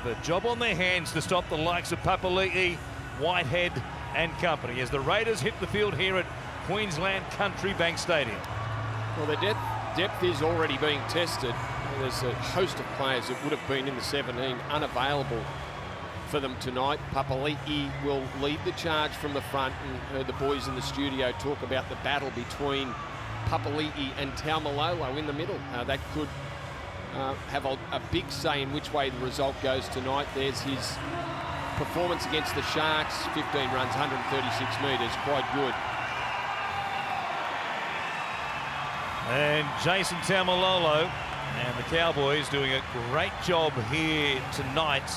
have a job on their hands to stop the likes of Papali'i, Whitehead and company as the Raiders hit the field here at Queensland Country Bank Stadium. Well, their depth is already being tested. There's a host of players that would have been in the 17 unavailable for them tonight. Papali'i will lead the charge from the front, and heard the boys in the studio talk about the battle between Papali'i and Taumalolo in the middle. That could have a big say in which way the result goes tonight. There's his performance against the Sharks, 15 runs, 136 metres, quite good. And Jason Taumalolo and the Cowboys doing a great job here tonight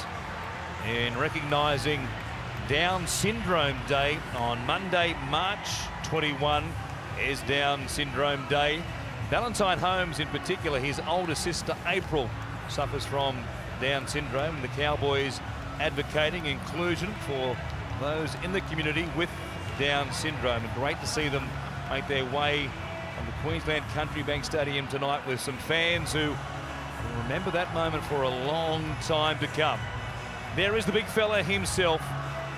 in recognising Down Syndrome Day. On Monday, March 21 is Down Syndrome Day. Valentine Holmes in particular, his older sister April suffers from Down syndrome. The Cowboys advocating inclusion for those in the community with Down syndrome. And great to see them make their way on the Queensland Country Bank Stadium tonight with some fans who will remember that moment for a long time to come. There is the big fella himself,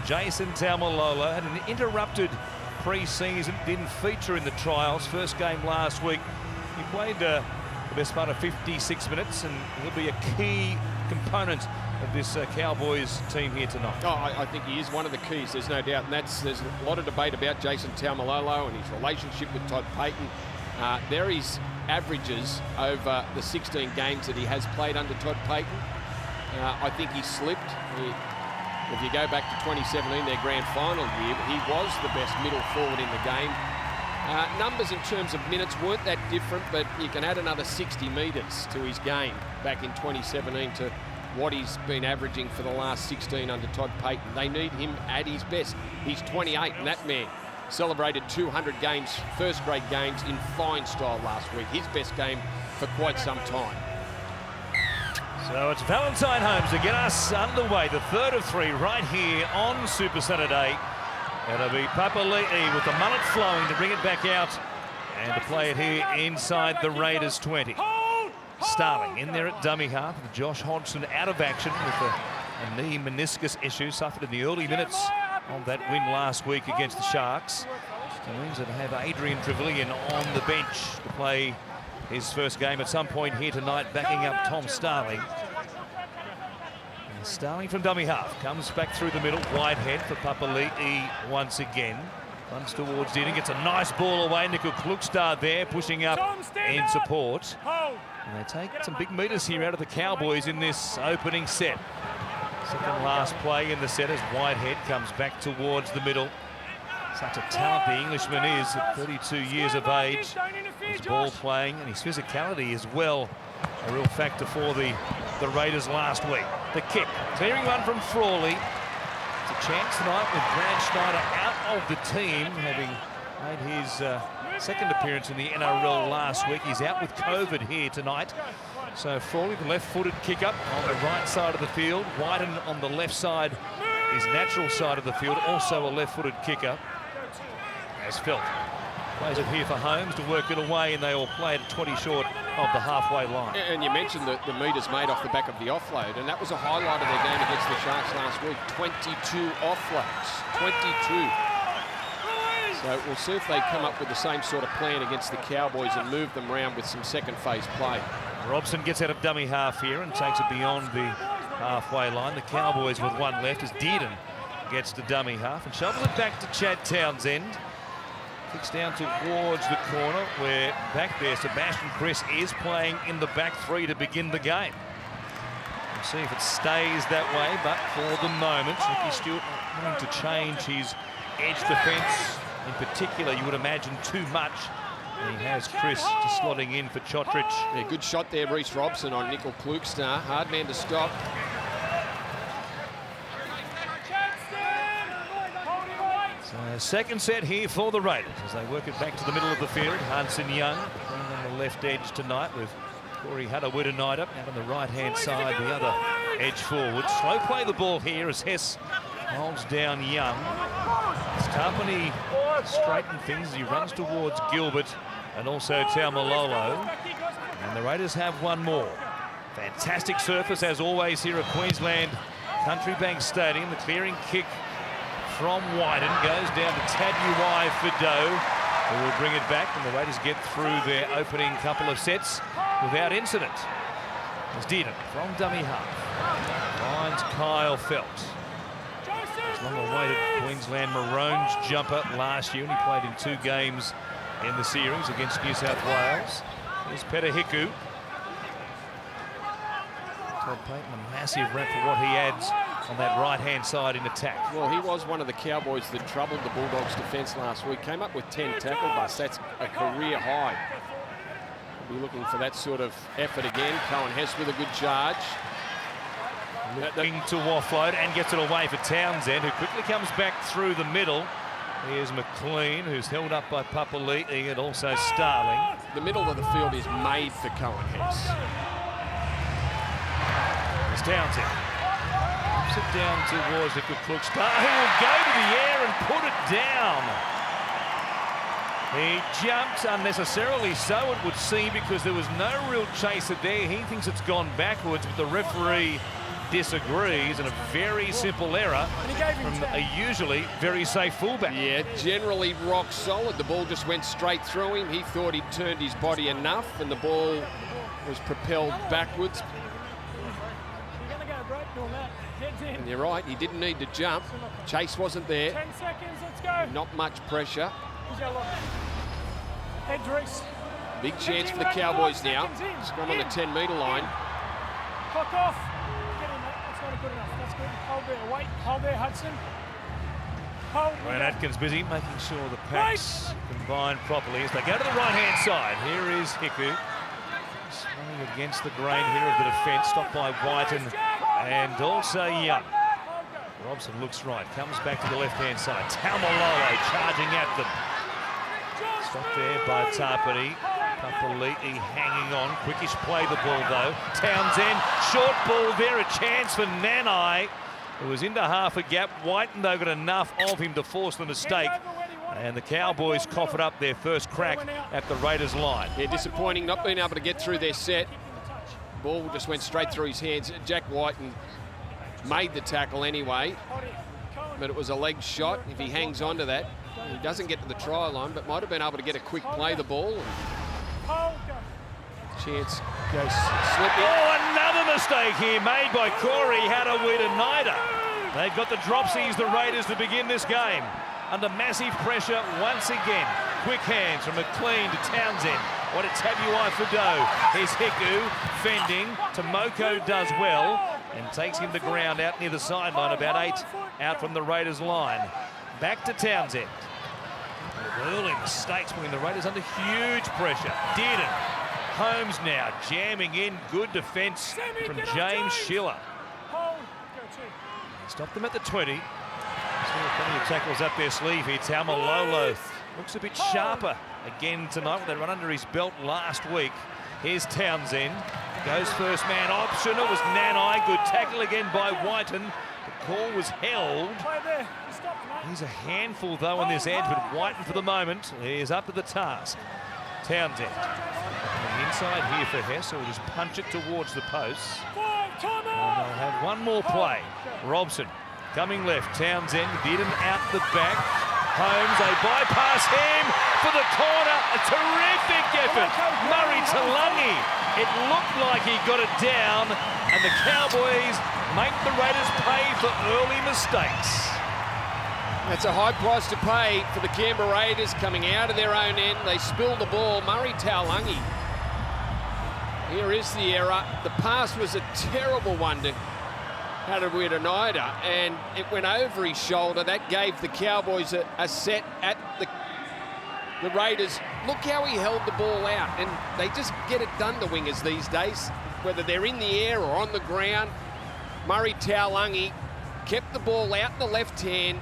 Jason Taumalolo. Had an interrupted pre-season, didn't feature in the trials. First game last week. He played the best part of 56 minutes, and he'll be a key component of this Cowboys team here tonight. Oh, I think he is one of the keys, there's no doubt. And there's a lot of debate about Jason Taumalolo and his relationship with Todd Payten. There is averages over the 16 games that he has played under Todd Payten. I think he slipped. If you go back to 2017, their grand final year, he was the best middle forward in the game. Numbers in terms of minutes weren't that different, but you can add another 60 metres to his game back in 2017 to what he's been averaging for the last 16 under Todd Payten. They need him at his best. He's 28, and that man celebrated 200 games, first-grade games in fine style last week. His best game for quite some time. So it's Valentine Holmes to get us underway, the third of three right here on Super Saturday. It'll be Papali'i with the mullet flowing to bring it back out and to play it here inside the Raiders 20. Starling in there at dummy half with Josh Hodgson out of action with a knee meniscus issue suffered in the early minutes of that win last week against the Sharks. It means that have Adrian Trevelyan on the bench to play his first game at some point here tonight, backing up Tom Starling. And Starling from dummy half comes back through the middle. Whitehead for Papali'i once again. Runs towards Deaton, gets a nice ball away. Nickel Klukstar there pushing up in support. And they take some big metres here out of the Cowboys in this opening set. Second last play in the set as Whitehead comes back towards the middle. Such a talent the Englishman is at 32 years of age. His ball playing and his physicality as well, a real factor for the Raiders last week. The kick, clearing one from Frawley. It's a chance tonight with Brad Schneider out of the team, having made his second appearance in the NRL last week. He's out with COVID here tonight. So Frawley, the left-footed kick up on the right side of the field. Whiten on the left side, his natural side of the field, also a left-footed kicker. As Felt plays it here for Holmes to work it away, and they all play it at 20 short of the halfway line. And you mentioned the metres made off the back of the offload, and that was a highlight of their game against the Sharks last week. 22 offloads, 22. So we'll see if they come up with the same sort of plan against the Cowboys and move them around with some second phase play. Robson gets out of dummy half here and takes it beyond the halfway line. The Cowboys with one left as Dearden gets to dummy half and shovels it back to Chad Townsend. Kicks down towards the corner where back there Sebastian Chris is playing in the back three to begin the game. We'll see if it stays that way, but for the moment Ricky Stewart not wanting to change his edge defence in particular, you would imagine too much. And he has Chris just slotting in for Chotrich. Yeah, good shot there, Reece Robson on Nickel Klukstar. Hard man to stop. So second set here for the Raiders as they work it back to the middle of the field. Hanson Young playing on the left edge tonight with Corey Hatter-Wittenight up out on the right-hand side, the other edge forward. Slow play the ball here as Hess holds down Young. It's Tarpany straighten things as he runs towards Gilbert and also Taumalolo. And the Raiders have one more. Fantastic surface, as always, here at Queensland Country Bank Stadium. The clearing kick from Wyden goes down to Tabuai Fido, who will bring it back, and the Raiders get through their opening couple of sets without incident. As Dearden from dummy half finds Kyle Felt. His long-awaited Queensland Maroons jumper last year, and he played in 2 games in the series against New South Wales. Here's Peter Hiku. Todd Payton, a massive rep for what he adds on that right-hand side in attack. Well, he was one of the Cowboys that troubled the Bulldogs' defence last week. Came up with 10 tackle busts. That's a career high. We'll be looking for that sort of effort again. Cohen Hess with a good charge. Looking to offload and gets it away for Townsend, who quickly comes back through the middle. Here's McLean, who's held up by Papali'i, and also Starling. The middle of the field is made for Cohen Hess. It's Townsend. Puts it down towards Nicholas Klugstad, who will go to the air and put it down. He jumped unnecessarily, so it would seem, because there was no real chaser there. He thinks it's gone backwards, but the referee disagrees, and a very simple error from a usually very safe fullback. Yeah, generally rock solid. The ball just went straight through him. He thought he'd turned his body enough, and the ball was propelled backwards. And you're right, he didn't need to jump. Chase wasn't there. 10 seconds, let's go. Not much pressure. Edris. Big chance for the Cowboys now. Scrum on the 10-metre line. Clock off. Get in, mate. That's not good enough. That's good. Hold there. Wait. Hold there, Hudson. Hold. Ryan Atkins busy making sure the packs combine properly as they go to the right-hand side. Here is Hiku. Swinging against the grain here of the defence, stopped by Whiten and also Young. Robson looks right, comes back to the left-hand side. Taumalolo charging at them. Stopped there by Tapati. Papali'i hanging on. Quickish play the ball though. Townsend, short ball there, a chance for Nanai, who was into half a gap. Whiten though got enough of him to force the mistake. And the Cowboys cough it up their first crack at the Raiders line. Yeah, disappointing not being able to get through their set. Ball just went straight through his hands. Jack Whiten made the tackle anyway, but it was a leg shot. If he hangs on to that, he doesn't get to the try line, but might have been able to get a quick play the ball. Chance goes slipping. Oh, another mistake here made by Corey Hadawita-Naida. They've got the dropsies, the Raiders, to begin this game. Under massive pressure once again. Quick hands from McLean to Townsend. What a Tabuai Fido. Here's Hiku fending. Tomoko does well and takes him to ground out near the sideline, about 8 out from the Raiders line. Back to Townsend. Early mistakes putting the Raiders under huge pressure. Dearden. Holmes now jamming in. Good defence from James Schiller. Stop them at the 20. Still plenty of tackles up their sleeve here. Taumalolo looks a bit sharper again tonight. They run under his belt last week. Here's Townsend. Goes first man option. It was Nanai. Good tackle again by Whiten. The call was held. He's a handful though on this edge, but Whiten for the moment is up to the task. Townsend. On the inside here for Hess, so he'll just punch it towards the posts. And they'll have one more play. Robson. Coming left, Townsend, Dearden out the back. Holmes, they bypass him for the corner. A terrific effort. Murray Taulagi. It looked like he got it down, and the Cowboys make the Raiders pay for early mistakes. That's a high price to pay for the Canberra Raiders coming out of their own end. They spill the ball. Murray Taulagi. Here is the error. The pass was a terrible one to Hadawita-Naida, and it went over his shoulder. That gave the Cowboys a set at the Raiders. Look how he held the ball out, and they just get it done, the wingers these days, whether they're in the air or on the ground. Murray Taulagi kept the ball out in the left hand.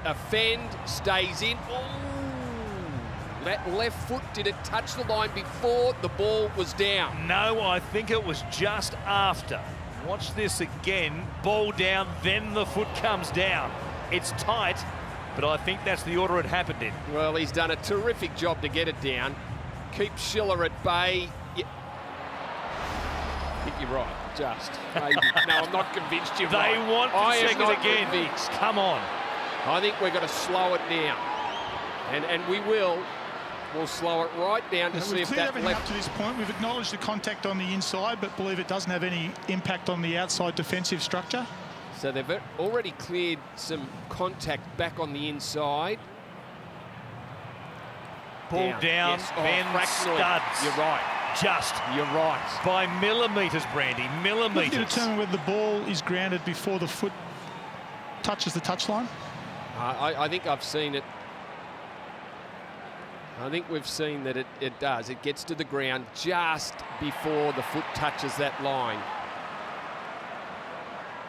A fend, stays in. Ooh, that left foot, did it touch the line before the ball was down? No, I think it was just after. Watch this again. Ball down, then the foot comes down. It's tight, but I think that's the order it happened in. Well, he's done a terrific job to get it down. Keep Schiller at bay. think you're right. Just maybe. No, I'm not convinced you're They right. want I the am second not again. convinced. Come on. I think we're going to slow it down, and we will. We'll slow it right down to see if that everything left. up to this point. We've acknowledged the contact on the inside, but believe it doesn't have any impact on the outside defensive structure. So they've already cleared some contact back on the inside. Ball down, Yes. Ben fractionally. studs. You're right. Just You're right. by millimetres, Brandy, Looking to millimetres. determine whether the ball is grounded before the foot touches the touchline. I think I've seen it. I think we've seen that it does. It gets to the ground just before the foot touches that line.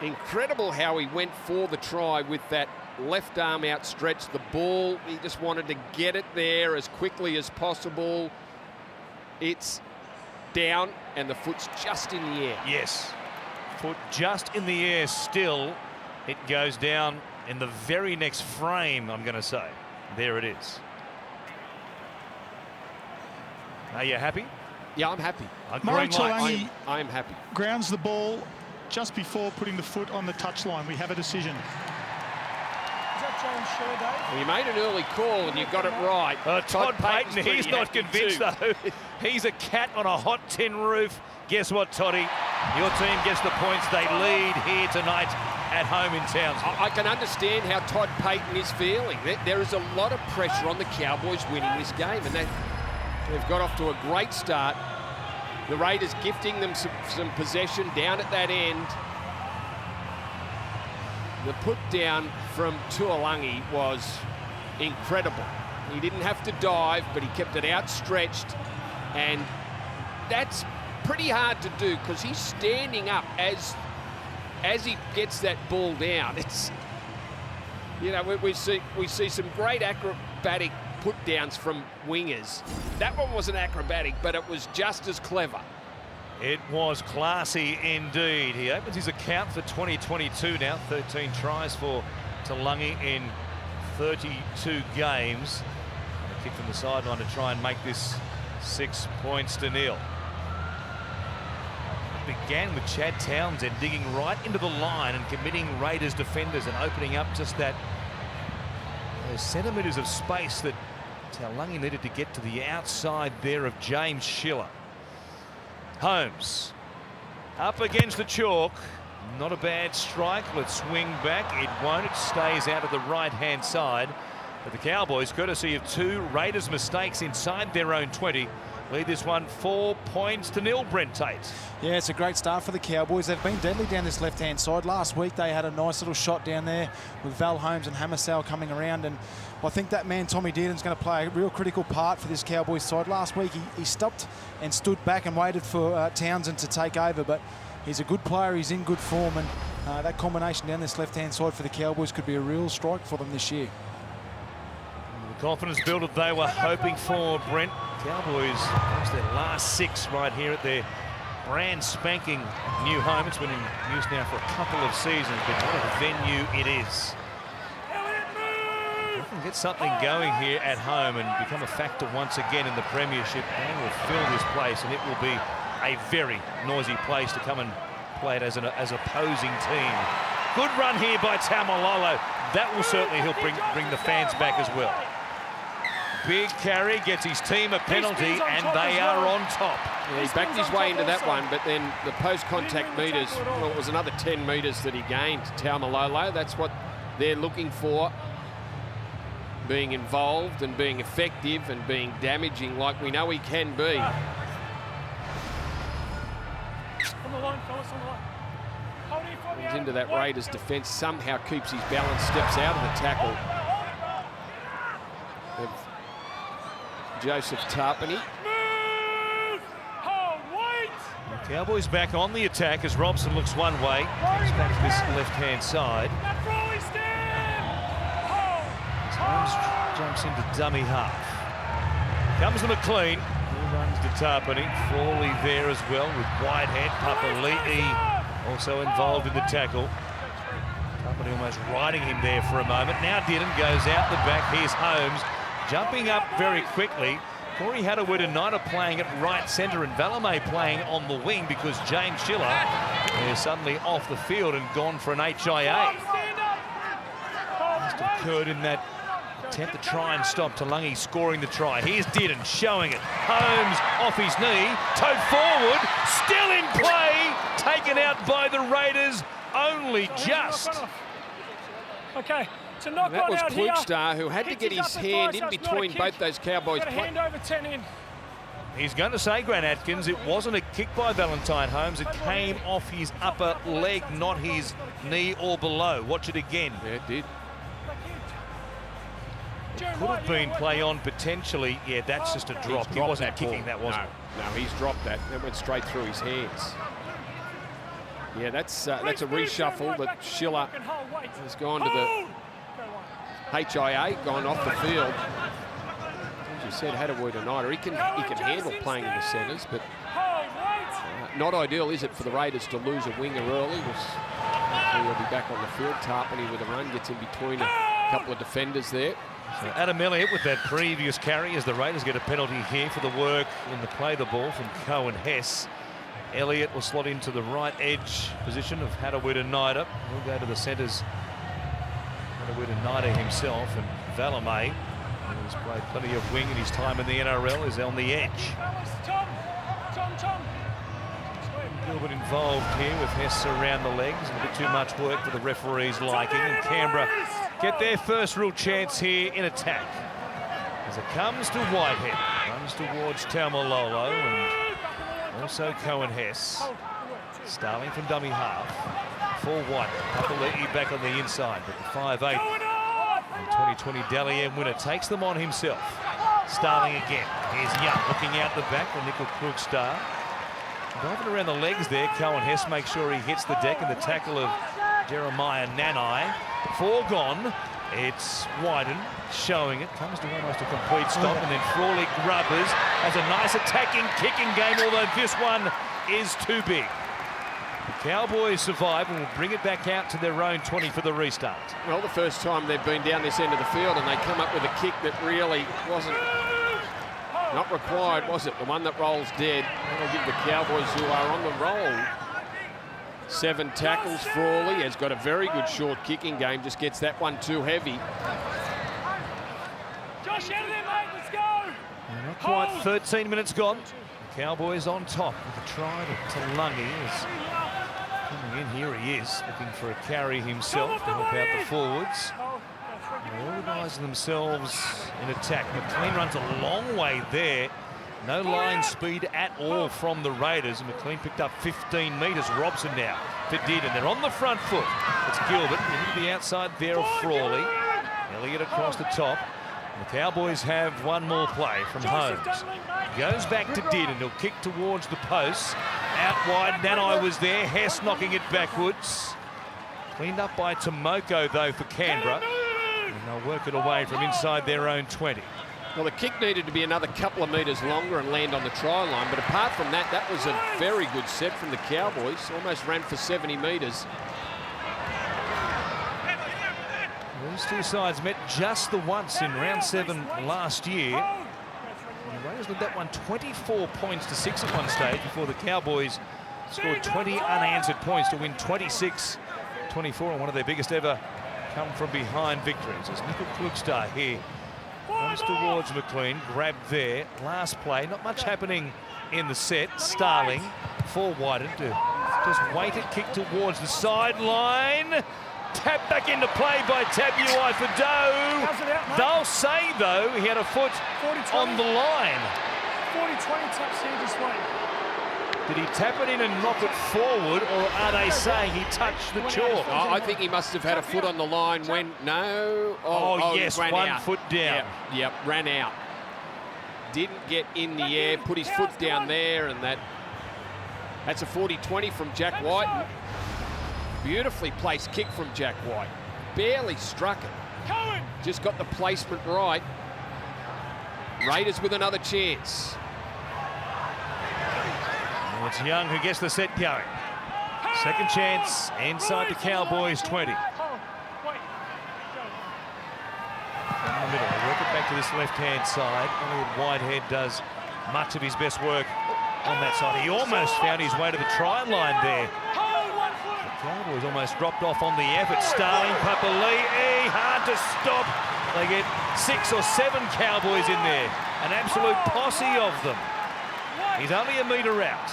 Incredible how he went for the try with that left arm outstretched. The ball, he just wanted to get it there as quickly as possible. It's down and the foot's just in the air. Yes. Foot just in the air still. It goes down in the very next frame, I'm going to say. There it is. Are you happy? Yeah, I'm happy. Murray Green light. Talangi I am happy. grounds the ball just before putting the foot on the touchline. We have a decision. Is that James Sher, Dave? Well, you made an early call and you got it right. Todd Payton's Payton, he's pretty not happy convinced too. though. He's a cat on a hot tin roof. Guess what, Toddy? Your team gets the points. They lead here tonight at home in Townsville. I can understand how Todd Payton is feeling. There is a lot of pressure on the Cowboys winning this game, and they've got off to a great start. The Raiders gifting them some possession down at that end. The put down from Tuolangi was incredible. He didn't have to dive, but he kept it outstretched, and that's pretty hard to do because he's standing up as he gets that ball down. It's, you know, we see some great acrobatic put downs from wingers. That one wasn't acrobatic, but it was just as clever. It was classy indeed. He opens his account for 2022 now. 13 tries for Talangi in 32 games. A kick from the sideline to try and make this 6 points to nil. It began with Chad Townsend digging right into the line and committing Raiders defenders and opening up just those centimetres of space that Talangi needed to get to the outside there of James Schiller. Holmes up against the chalk. Not a bad strike. Let's swing back. It won't. It stays out of the right-hand side. But the Cowboys, courtesy of 2 Raiders mistakes inside their own 20, lead this one 4 points to nil, Brent Tate. Yeah, it's a great start for the Cowboys. They've been deadly down this left-hand side. Last week they had a nice little shot down there with Val Holmes and Hammersale coming around, and I think that man Tommy Dearden's going to play a real critical part for this Cowboys side. Last week he stopped and stood back and waited for Townsend to take over, but he's a good player, he's in good form, and that combination down this left-hand side for the Cowboys could be a real strike for them this year. The confidence builder they were hoping for, Brent. Cowboys lost their last 6 right here at their brand spanking new home. It's been in use now for a couple of seasons, but what a venue it is. If we can get something going here at home and become a factor once again in the Premiership, they will fill this place, and it will be a very noisy place to come and play it as an opposing team. Good run here by Taumalolo. That will certainly help bring the fans back as well. Big carry, gets his team a penalty, and they are on top. Yeah, he backed his way into that one, but then the post-contact metres, well, it was another 10 metres that he gained, Taumalolo. That's what they're looking for. Being involved and being effective and being damaging like we know he can be. On the line, fellas, on the line. Hold it for me, Comes into that Adam. Raiders defence, somehow keeps his balance, steps out of the tackle. Joseph Tarpany. Move! Hold, wait! The Cowboys back on the attack as Robson looks one way. Comes back to this left-hand side. That Frawley stand! Hold! Holmes jumps into dummy half. Comes to McLean. He runs to Tarpany. Frawley there as well with Whitehead. Papali'i also involved in the tackle. Tarpany almost riding him there for a moment. Now Dearden goes out the back. Here's Holmes jumping up very quickly. Corey Hattaway-United playing at right centre and Valame playing on the wing because James Schiller is suddenly off the field and gone for an HIA. Just occurred in that attempt to try and stop Talangi scoring the try. Here's Dearden showing it. Holmes off his knee, towed forward, still in play, taken out by the Raiders, only just. Okay. That was Klukstar, who had to get his hand in between both those Cowboys players. Hand over 10 in. He's going to say, Grant Atkins, it wasn't a kick by Valentine Holmes. It came off his upper leg, not his knee or below. Watch it again. Yeah, it did. It could have been play on potentially. Yeah, that's just a drop. He wasn't kicking that, was it? No, he's dropped that. That went straight through his hands. Yeah, that's a reshuffle that Schiller has gone to the HIA, gone off the field. As you said, Hattaway-United, he can handle playing in the centres, but not ideal, is it, for the Raiders to lose a winger early? Hopefully he'll be back on the field. Tarpany with a run, gets in between a couple of defenders there. So Adam Elliott with that previous carry as the Raiders get a penalty here for the work in the play the ball from Cohen Hess. Elliott will slot into the right edge position of Hattaway-United. He'll go to the centres. Hattaway-United himself, and Valame, who's played plenty of wing in his time in the NRL, is on the edge. Gilbert involved here with Hess around the legs, and a bit too much work for the referee's liking, and Canberra get their first real chance here in attack. As it comes to Whitehead, runs towards Taumalolo and also Cohen Hess. Starling from dummy half. For White, Papali'i back on the inside, but the 5'8" and 2020 Dally M winner takes them on himself. Starling again. Here's Young looking out the back for Nickel Klukstar. Driving around the legs there, Cohen Hess makes sure he hits the deck, and the tackle of Jeremiah Nanai. 4 gone. It's Wyden showing it. Comes to almost a complete stop, and then Frawley Grubbers has a nice attacking, kicking game, although this one is too big. The Cowboys survive and will bring it back out to their own 20 for the restart. Well, the first time they've been down this end of the field, and they come up with a kick that really wasn't not required, was it? The one that rolls dead. That'll give the Cowboys, who are on the roll, 7 tackles. Frawley has got a very good short kicking game, just gets that one too heavy. Josh, out of there, mate, let's go! Not quite 13 minutes gone. The Cowboys on top with a try to Talangi. Coming in, here he is, looking for a carry himself to help out the forwards. They're organising themselves in attack. McLean runs a long way there. No line speed at all from the Raiders. And McLean picked up 15 metres. Robson now to Dearden. They're on the front foot. It's Gilbert into the outside there of Frawley. Elliott across the top. And the Cowboys have one more play from Holmes. Goes back to Dearden. He'll kick towards the posts. Out wide. Nanai was there. Hess knocking it backwards. Cleaned up by Tomoko, though, for Canberra. And they'll work it away from inside their own 20. Well, the kick needed to be another couple of metres longer and land on the try line. But apart from that, that was a very good set from the Cowboys. Almost ran for 70 metres. These two sides met just the once in round 7 last year. And the Raiders led that one 24 points to 6 at one stage before the Cowboys scored 20 unanswered points to win 26-24, and one of their biggest ever come from behind victories. As Nickel Klukstar here comes towards McLean, grabbed there. Last play, not much happening in the set. Starling for Wyden to just wait it, kick towards the sideline. Tap back into play by Tabuai for Doe. They'll say, though, he had a foot on the line. 40-20 taps here this way. Did he tap it in and knock it forward, or are they saying he touched the chalk? Oh, I think he must have had a foot on the line when... No. Oh yes, ran one out. foot down. Yep, ran out. Didn't get in the air, put his foot down there, and that's a 40-20 from Jack White. Beautifully placed kick from Jack White. Barely struck it. Just got the placement right. Raiders with another chance. Well, it's Young who gets the set going. Second chance inside the Cowboys 20. in the middle. They work it back to this left-hand side. Elliot Whitehead does much of his best work on that side. He almost found his way to the try line there. The Cowboys almost dropped off on the effort. Starling, Papali'i, hard to stop. They get 6 or 7 Cowboys in there. An absolute posse of them. He's only a metre out.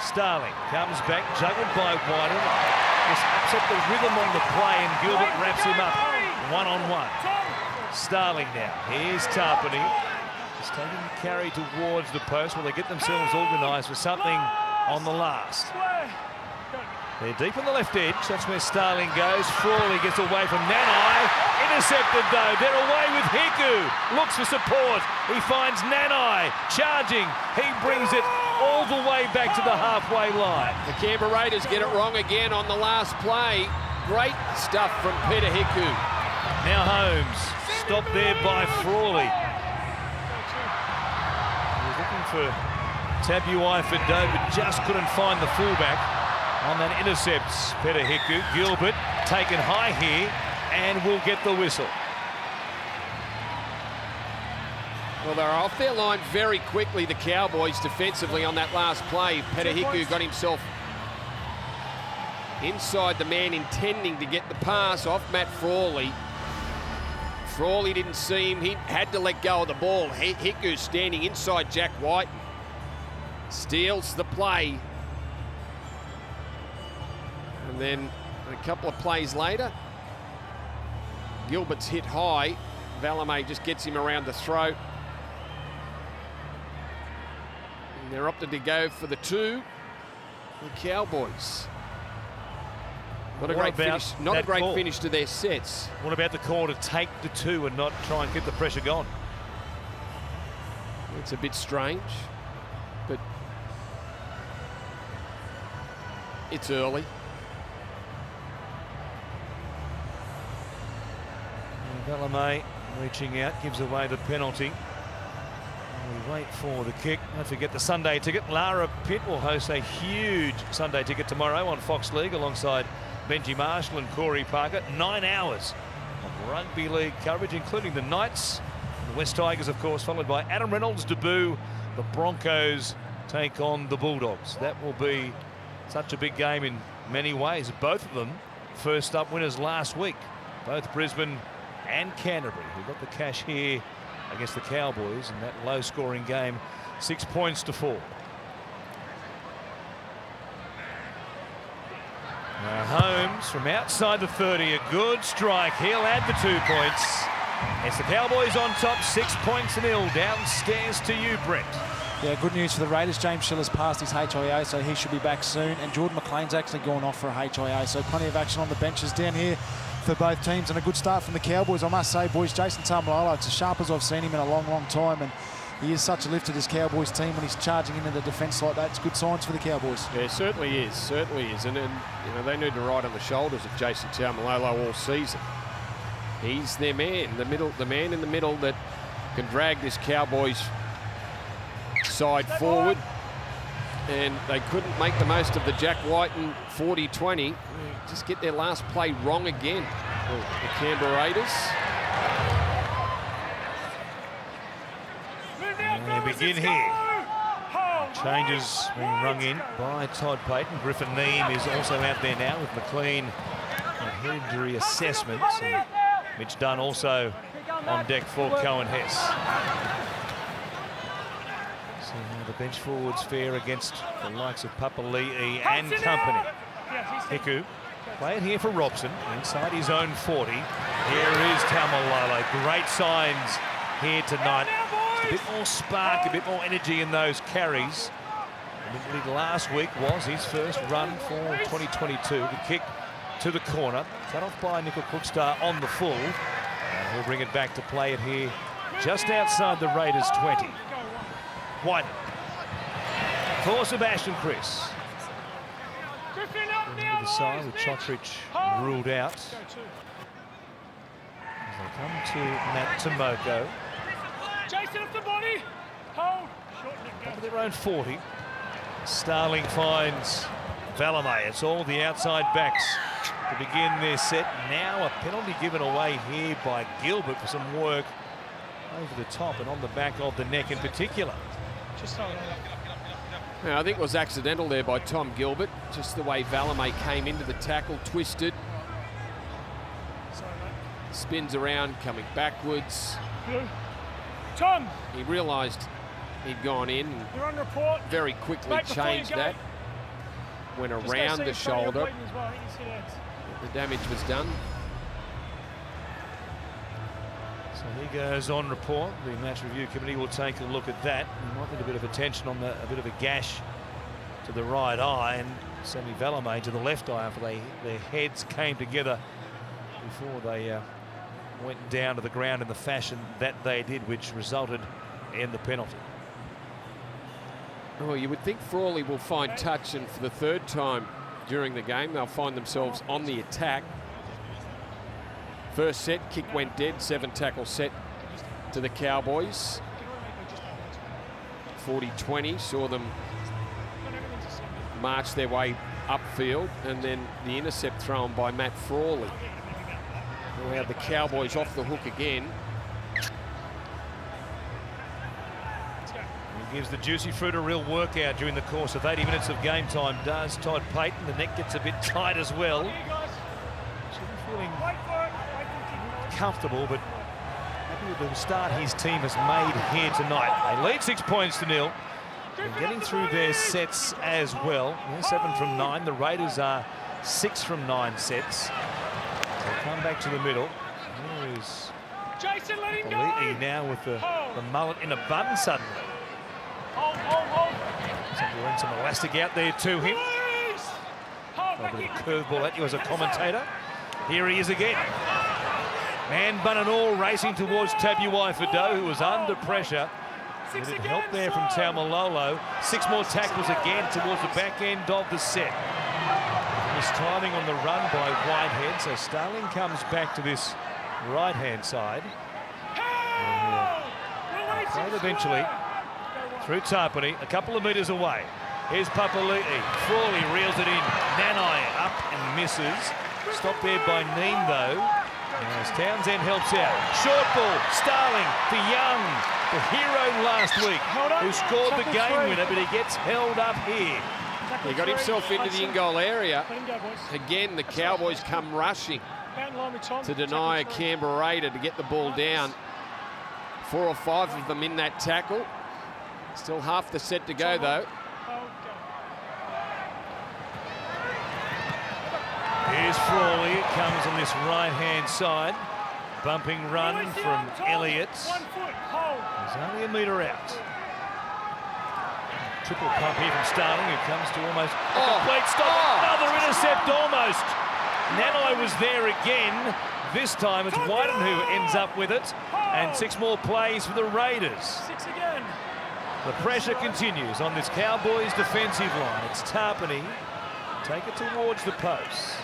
Starling comes back, juggled by Whitehead. Just upset the rhythm on the play, and Gilbert wraps him up one-on-one. Starling now. Here's Tarpany. He's taking the carry towards the post while they get themselves organised for something on the last. They're deep on the left edge. That's where Starling goes. Frawley gets away from Nanai. Intercepted though. They're away with Hiku. Looks for support. He finds Nanai charging. He brings it all the way back to the halfway line. The Canberra Raiders get it wrong again on the last play. Great stuff from Peter Hiku. Now Holmes. Stopped there by Frawley. He was looking for Tabuai Fido, but just couldn't find the fullback. On that intercepts Peter Hiku. Gilbert taken high here and will get the whistle. Well, they're off their line very quickly, the Cowboys, defensively on that last play. Peter Hiku got himself inside the man intending to get the pass off Matt Frawley. Frawley didn't see him. He had to let go of the ball. Hiku standing inside Jack White. Steals the play. And then a couple of plays later, Gilbert's hit high. Valame just gets him around the throat. And they're opted to go for the 2. The Cowboys. Not a great finish. Not a great finish to their sets. What about the call to take the 2 and not try and keep the pressure going? It's a bit strange, but it's early. Valame reaching out, gives away the penalty. We wait for the kick. Don't forget the Sunday ticket. Lara Pitt will host a huge Sunday ticket tomorrow on Fox League alongside Benji Marshall and Corey Parker. 9 hours of rugby league coverage, including the Knights, the West Tigers, of course, followed by Adam Reynolds' debut. The Broncos take on the Bulldogs. That will be such a big game in many ways. Both of them first up winners last week. Both Brisbane and Canterbury, who got the cash here against the Cowboys in that low-scoring game, 6 points to 4. Now Holmes from outside the 30, a good strike. He'll add the 2 points. It's the Cowboys on top, 6 points to 0. Downstairs to you, Brett. Yeah, good news for the Raiders. James Schiller's passed his HIA, so he should be back soon. And Jordan McLean's actually gone off for a HIA, so plenty of action on the benches down here for both teams, and a good start from the Cowboys, I must say, boys. Jason Taumalolo, it's as sharp as I've seen him in a long, long time, and he is such a lift to this Cowboys team when he's charging into the defence like that. It's good signs for the Cowboys. Yeah, certainly is, certainly is. And you know, they need to ride on the shoulders of Jason Taumalolo all season. He's their man, the man in the middle that can drag this Cowboys side forward. And they couldn't make the most of the Jack Whiten 40-20. Just get their last play wrong again. The Canberra Raiders. And they begin here. Changes being rung in by Todd Payton. Griffin Neame is also out there now with McLean on head injury assessments. And Mitch Dunn also on deck for Cohen Hess. So the bench forwards fare against the likes of Papali'i and company. Hiku, playing here for Robson, inside his own 40. Here is Taumalolo. Great signs here tonight. Just a bit more spark, a bit more energy in those carries. Admittedly, last week was his first run for 2022. The kick to the corner, cut off by Nickel Crookstar on the full. And he'll bring it back to play it here just outside the Raiders 20. White for Sebastian Chris. Into the side with Chotrich ruled out. As they come to Matt Tomoko. Jason off the body. Hold. Up to their own 40. Starling finds Valame. It's all the outside backs to begin their set. Now a penalty given away here by Gilbert for some work over the top and on the back of the neck in particular. Just hold on. Yeah, I think it was accidental there by Tom Gilbert. Just the way Valame came into the tackle, twisted. Sorry, mate. Spins around, coming backwards. Blue. Tom, He realised he'd gone in and you're on report. very quickly Mate, before you changed go, that. Went Just go around see the in front of your shoulder. bleeding as well. I think you see that. The damage was done. So he goes on report. The match review committee will take a look at that. We might need a bit of attention on a bit of a gash to the right eye, and Sammy Valame to the left eye after their heads came together before they went down to the ground in the fashion that they did, which resulted in the penalty. Oh, you would think Frawley will find touch, and for the third time during the game, they'll find themselves on the attack. First set, kick went dead, 7-tackle set to the Cowboys. 40-20, saw them march their way upfield, and then the intercept thrown by Matt Frawley. We'll have the Cowboys off the hook again. He gives the juicy fruit a real workout during the course of 80 minutes of game time, does Todd Payton. The neck gets a bit tight as well. Should be feeling comfortable, but happy with the start his team has made here tonight. They lead 6 points to 0. They're getting through their sets as well. They're 7 from 9. The Raiders are 6 from 9 sets. They come back to the middle. There is Jason, let him Lee go. now with the mullet in a bun suddenly. Hold. Somebody went some elastic out there to him. A bit of curveball at you as a commentator. Here he is again. Man, bun and all, racing towards Tabuai Fido, who was under pressure. Needed help there from Taumalolo. 6 more tackles again towards the back end of the set. This timing on the run by Whitehead. So Starling comes back to this right-hand side. And eventually through Tarpany, a couple of metres away. Here's Papali'i. Frawley reels it in. Nanai up and misses. Stopped there by Neem, though. As Townsend helps out. Short ball. Starling to Young, the hero last week, who scored the game winner, but he gets held up here. He got himself into the in-goal area. Let him go, boys. Again, the Cowboys come rushing Out in line with Tom. to deny a Canberra Raider to get the ball down. 4 or 5 of them in that tackle. Still half the set to go, though. Here's Frawley. It comes on this right-hand side. Bumping run from Elliott. 1 foot, hold. He's only a metre out. Triple pump here from Starling, who comes to almost a complete stop. Another intercept almost. Nanai was there again. This time it's Whiten who ends up with it. And 6 more plays for the Raiders. 6 again. The pressure continues on this Cowboys defensive line. It's Tarpany. Take it towards the post.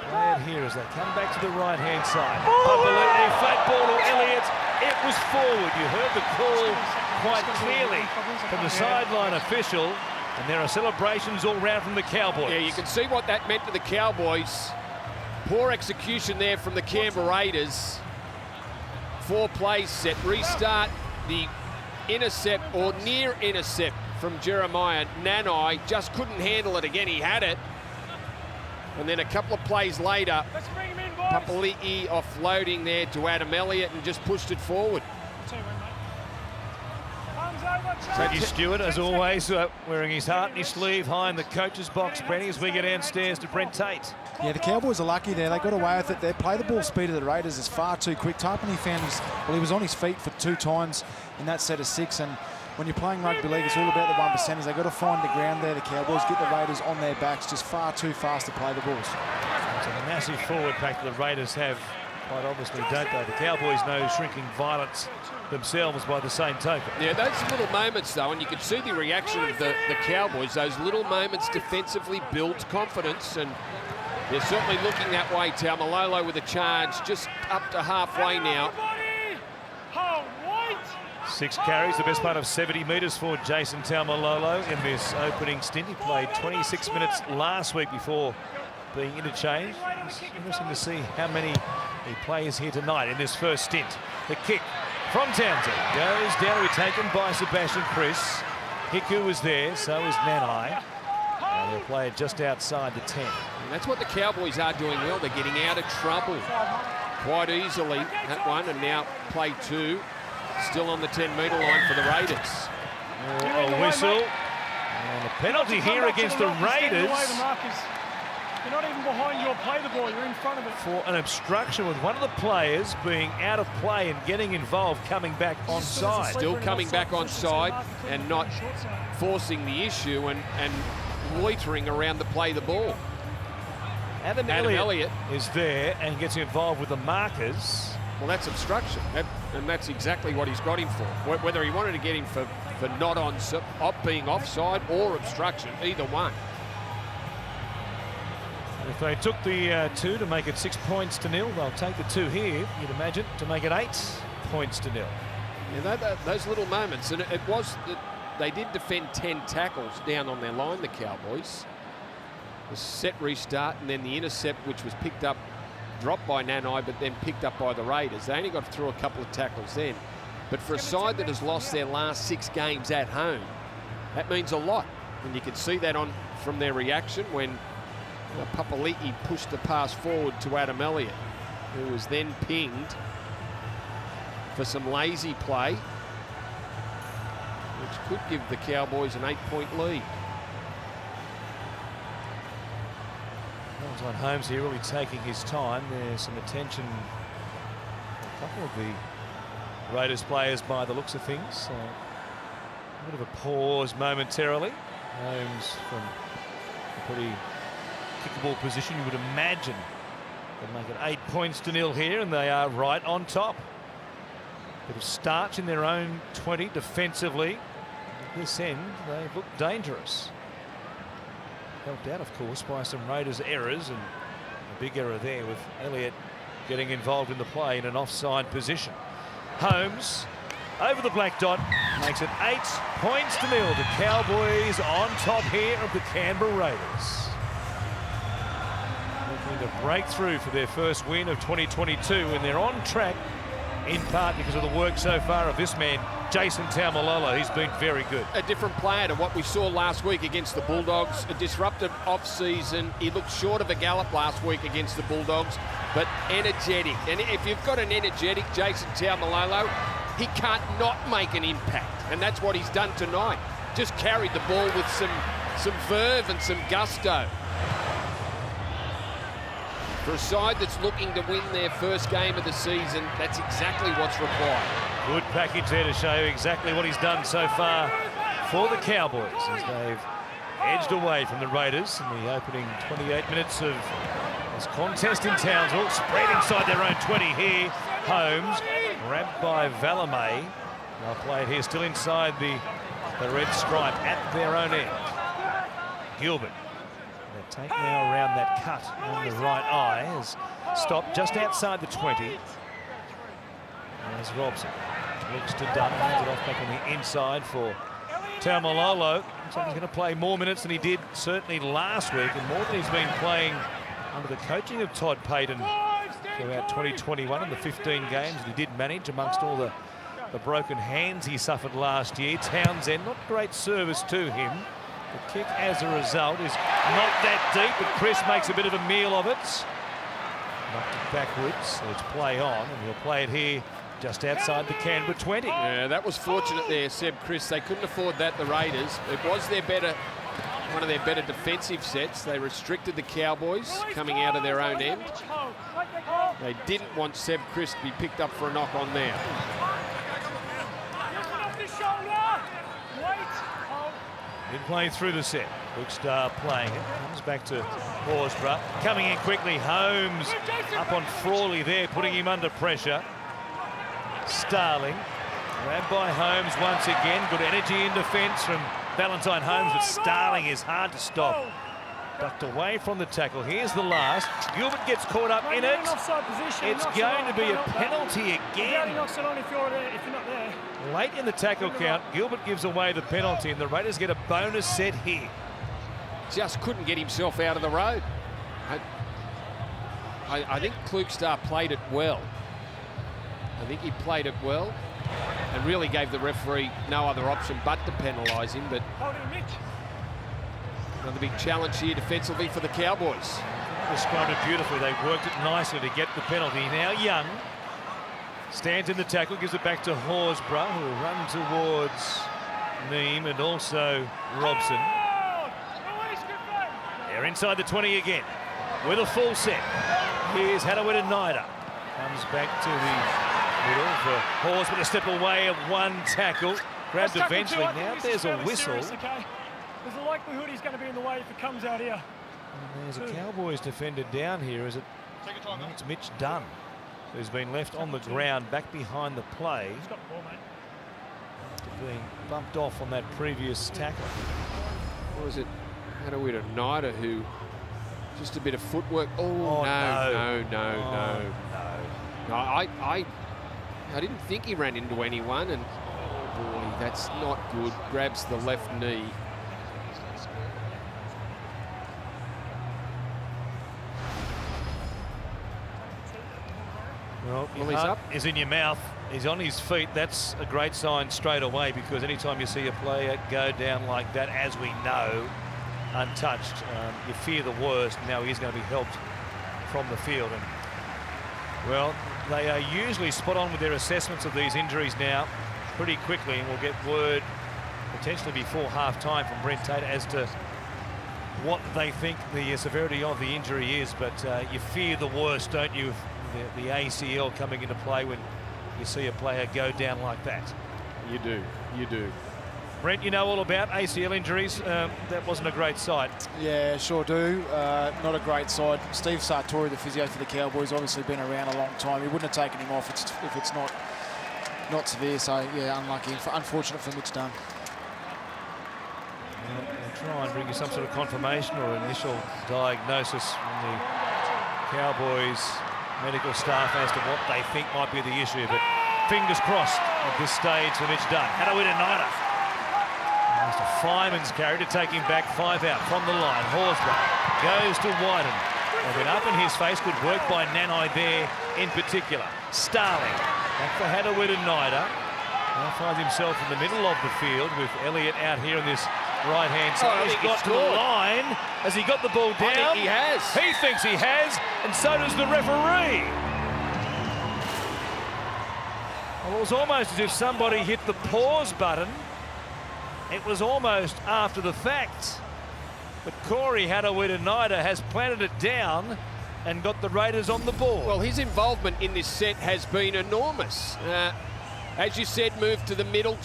Play it here as they come back to the right-hand side. Papali'i, flat ball to Elliott. It was forward. You heard the call quite clearly from the sideline official. And there are celebrations all round from the Cowboys. Yeah, you can see what that meant to the Cowboys. Poor execution there from the Canberra Raiders. 4 plays set. Restart the intercept or near intercept from Jeremiah Nanai. Just couldn't handle it again. He had it. And then a couple of plays later, Let's bring him in, boys. Papali'i offloading there to Adam Elliott and just pushed it forward. Reggie Stewart, as always, wearing his heart in his sleeve, high in the coach's box, Brenny, as we get downstairs to Brent Tate. Yeah, the Cowboys are lucky there. They got away with it. They play the ball speed of the Raiders is far too quick. Tarpany found he was on his feet for 2 times in that set of 6. And when you're playing rugby league, it's all about the 1%ers. They've got to find the ground there. The Cowboys get the Raiders on their backs, just far too fast to play the balls. It's a massive forward pack that the Raiders have, quite obviously, don't they? The Cowboys know shrinking violence themselves by the same token. Yeah, those little moments, though, and you could see the reaction of the Cowboys, those little moments defensively built confidence, and they're certainly looking that way. Taumalolo with a charge just up to halfway now. 6 carries, the best part of 70 metres for Jason Taumalolo in this opening stint. He played 26 minutes last week before being interchanged. It's interesting to see how many he plays here tonight in this first stint. The kick from Townsville goes down to be taken by Sebastian Chris. Hiku was there, so is Nanai. And they'll play it just outside the 10. And that's what the Cowboys are doing well. They're getting out of trouble quite easily, that one, and now play 2. Still on the 10-metre line for the Raiders. A whistle. And a penalty here against the Raiders. You're not even behind your play the ball, you're in front of it. For an obstruction with one of the players being out of play and getting involved, coming back onside. Still coming back onside and not forcing the issue and loitering around the play the ball. Adam Elliott is there and gets involved with the markers. Well, that's obstruction, and that's exactly what he's got him for. Whether he wanted to get him for not being offside or obstruction, either one. If they took the 2 to make it 6 points to 0, they'll take the 2 here, you'd imagine, to make it 8 points to 0. Yeah, those little moments, and it was that they did defend 10 tackles down on their line, the Cowboys. The set restart and then the intercept, which was picked up, dropped by Nanai, but then picked up by the Raiders. They only got through a couple of tackles then. But for a side that has lost their last 6 games at home, that means a lot. And you can see that from their reaction when Papali'i pushed the pass forward to Adam Elliott, who was then pinged for some lazy play, which could give the Cowboys an 8-point lead. Valentine Holmes here really taking his time. There's some attention for a couple of the Raiders players by the looks of things. A bit of a pause momentarily. Holmes from a pretty kickable position, you would imagine. They'll make it 8 points to 0 here, and they are right on top. Bit of starch in their own 20 defensively. At this end, they look dangerous. Helped out, of course, by some Raiders errors, and a big error there with Elliott getting involved in the play in an offside position. Holmes over the black dot makes it 8 points to 0. The Cowboys on top here of the Canberra Raiders. Looking to break through for their first win of 2022, and they're on track in part because of the work so far of this man, Jason Taumalolo. He's been very good. A different player to what we saw last week against the Bulldogs. A disrupted off-season. He looked short of a gallop last week against the Bulldogs, but energetic. And if you've got an energetic Jason Taumalolo, he can't not make an impact. And that's what he's done tonight. Just carried the ball with some verve and some gusto. For a side that's looking to win their first game of the season, that's exactly what's required. Good package there to show you exactly what he's done so far for the Cowboys as they've edged away from the Raiders in the opening 28 minutes of this contest in Townsville. Spread inside their own 20 here. Holmes grabbed by Valamay. They'll play it here still inside the red stripe at their own end. Gilbert. They take now around that cut on the right eye. Has stopped just outside the 20. There's Robson. Looks to Dunn. Hands it off back on the inside for Taumalolo. Looks like he's going to play more minutes than he did certainly last week, and more than he's been playing under the coaching of Todd Payton throughout 2021 in the 15 games that he did manage amongst all the broken hands he suffered last year. Townsend, not great service to him. The kick, as a result, is not that deep, but Chris makes a bit of a meal of it. Knocked it backwards, so it's play on, and he'll play it here just outside the Canberra 20. Yeah, that was fortunate there, Seb Chris. They couldn't afford that, the Raiders. It was one of their better defensive sets. They restricted the Cowboys coming out of their own end. They didn't want Seb Chris to be picked up for a knock on there. Been playing through the set. Bookstar playing it. Comes back to Horsburgh. Coming in quickly. Holmes up on Frawley there, putting him under pressure. Starling. Grabbed by Holmes once again. Good energy in defence from Valentine Holmes, but Starling is hard to stop. Ducked away from the tackle. Here's the last. Gilbert gets caught up in it. It's going to be a penalty again. If you're not there. Late in the tackle count, Gilbert gives away the penalty, and the Raiders get a bonus set here. Just couldn't get himself out of the road. I think Klukstar played it well. I think he played it well and really gave the referee no other option but to penalise him. But another big challenge here defensively for the Cowboys. Described it beautifully. They worked it nicely to get the penalty. Now Young stands in the tackle, gives it back to Horsburgh, who will run towards Neem and also Robson. They're inside the 20 again with a full set. Here's Hadawita-Naida. Comes back to the middle for Horsburgh to step away of one tackle. Grabbed eventually. Now there's a whistle. There's a likelihood he's going to be in the way if it comes out here. And there's a Cowboys defender down here. Is it? It's Mitch Dunn, who's been left on the ground back behind the play. He's got the ball, mate. Being bumped off on that previous tackle. Or is it Hadawita-Naida who just a bit of footwork? Oh, no. I didn't think he ran into anyone, and oh boy, that's not good. Grabs the left knee. Well, he's up. Is in your mouth. He's on his feet. That's a great sign straight away, because anytime you see a player go down like that, as we know, untouched, you fear the worst. Now he's going to be helped from the field. And well, they are usually spot on with their assessments of these injuries now pretty quickly, and we'll get word potentially before half-time from Brent Tate as to what they think the severity of the injury is. But you fear the worst, don't you? The ACL coming into play when you see a player go down like that. You do. Brent, you know all about ACL injuries. That wasn't a great sight. Yeah, sure do. Not a great side. Steve Sartori, the physio for the Cowboys, obviously been around a long time. He wouldn't have taken him off if it's not severe. So yeah, unlucky. Unfortunate for Mitch Dunn. We'll try and bring you some sort of confirmation or initial diagnosis from the Cowboys medical staff as to what they think might be the issue. But fingers crossed at this stage for Mitch Dunn. Hadawita-Naida. Almost a fireman's carry to take him back 5 out from the line. Horsburgh goes to Wyden. They've been up in his face. Good work by Nanai there in particular. Starling back for Hadawita-Naida. Now finds himself in the middle of the field with Elliott out here on this right-hand side. He's got to the line. Has he got the ball down? I think he has. He thinks he has, and so does the referee. Well, it was almost as if somebody hit the pause button. It was almost after the fact. But Corey Hadawita-Naida has planted it down and got the Raiders on the board. Well, his involvement in this set has been enormous. As you said, moved to the middle,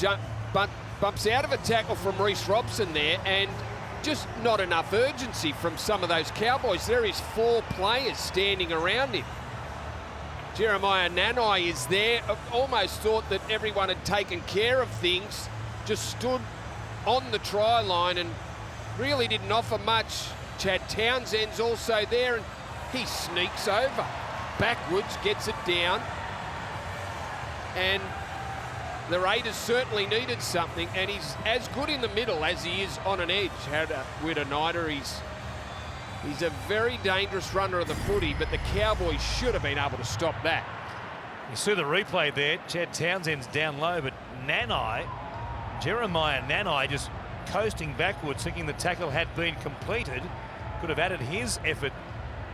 bumps out of a tackle from Reece Robson there, and just not enough urgency from some of those Cowboys. There is 4 players standing around him. Jeremiah Nanai is there. Almost thought that everyone had taken care of things. Just stood on the try line and really didn't offer much. Chad Townsend's also there, and he sneaks over. Backwards, gets it down. And the Raiders certainly needed something, and he's as good in the middle as he is on an edge. Hadawita-Naida, he's a very dangerous runner of the footy, but the Cowboys should have been able to stop that. You see the replay there. Chad Townsend's down low, but Jeremiah Nanai just coasting backwards, thinking the tackle had been completed, could have added his effort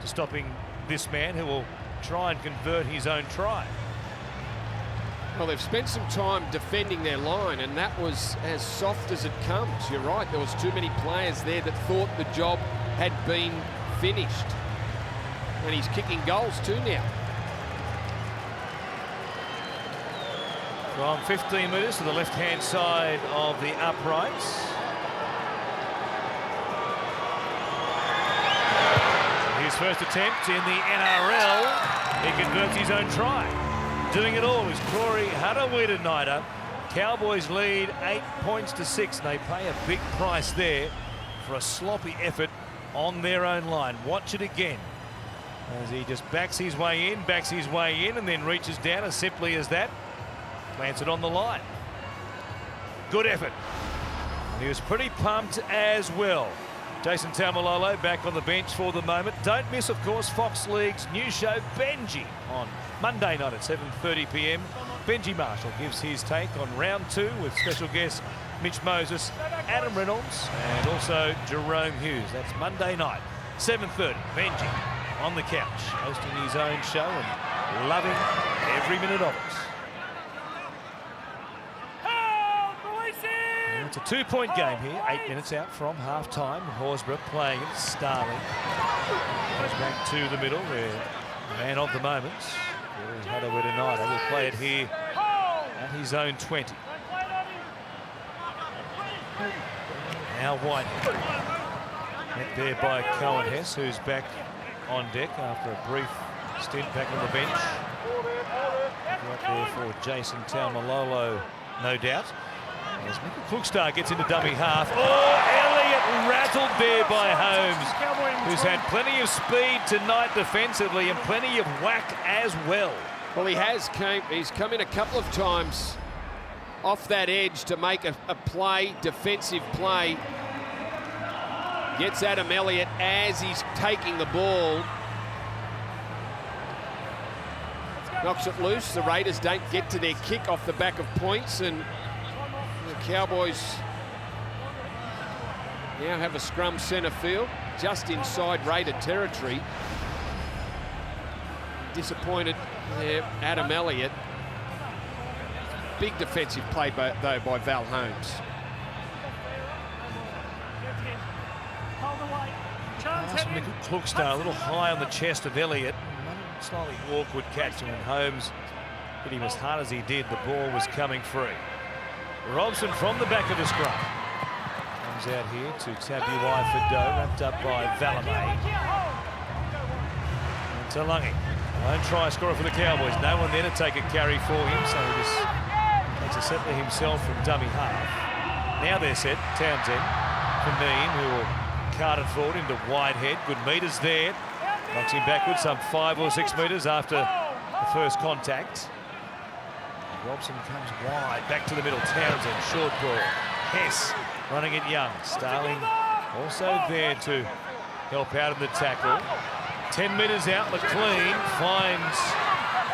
to stopping this man who will try and convert his own try. Well, they've spent some time defending their line, and that was as soft as it comes. You're right, there was too many players there that thought the job had been finished. And he's kicking goals too now. From 15 metres to the left-hand side of the uprights. His first attempt in the NRL. He converts his own try. Doing it all is Corey Hadawita-Naida. Cowboys lead 8 points to 6. They pay a big price there for a sloppy effort on their own line. Watch it again as he just backs his way in, and then reaches down as simply as that. Plants it on the line. Good effort. And he was pretty pumped as well. Jason Taumalolo back on the bench for the moment. Don't miss, of course, Fox League's new show, Benji, on Monday night at 7:30 p.m. Benji Marshall gives his take on round 2 with special guests Mitch Moses, Adam Reynolds, and also Jerome Hughes. That's Monday night, 7:30. Benji on the couch, hosting his own show and loving every minute of it. It's a 2-point game here, 8 minutes out from half-time. Horsburgh playing it. Starling goes back to the middle where the man of the moment, Hadaweda will play it here at his own 20. Now White. Met there by Cohen Hess, who's back on deck after a brief stint back on the bench. Right there for Jason Taumalolo, no doubt. As Michael Klugstar gets into dummy half. Oh, Elliott rattled there by Holmes, who's had plenty of speed tonight defensively and plenty of whack as well. Well, he's come in a couple of times off that edge to make a play, defensive play. Gets Adam Elliott as he's taking the ball. Knocks it loose. The Raiders don't get to their kick off the back of points, and the Cowboys now have a scrum centre field just inside Raider territory. Disappointed there, Adam Elliott. Big defensive play though by Val Holmes. Michael Klugstar a little high on the chest of Elliott. Slightly awkward catch, and when Holmes hit him as hard as he did, the ball was coming free. Robson from the back of the scrum. Comes out here to Tabuai Fidow, wrapped up by Valamay. And Talangi, lone try scorer for the Cowboys. No one there to take a carry for him, so he just makes a settler himself from dummy half. Now they're set. Townsend, Paneen, who will cart it forward into Whitehead. Good metres there. Knocks him backwards some 5 or 6 metres after the first contact. Robson comes wide, back to the middle. Townsend, short ball. Hess running it young. Starling also there to help out in the tackle. 10 metres out, McLean finds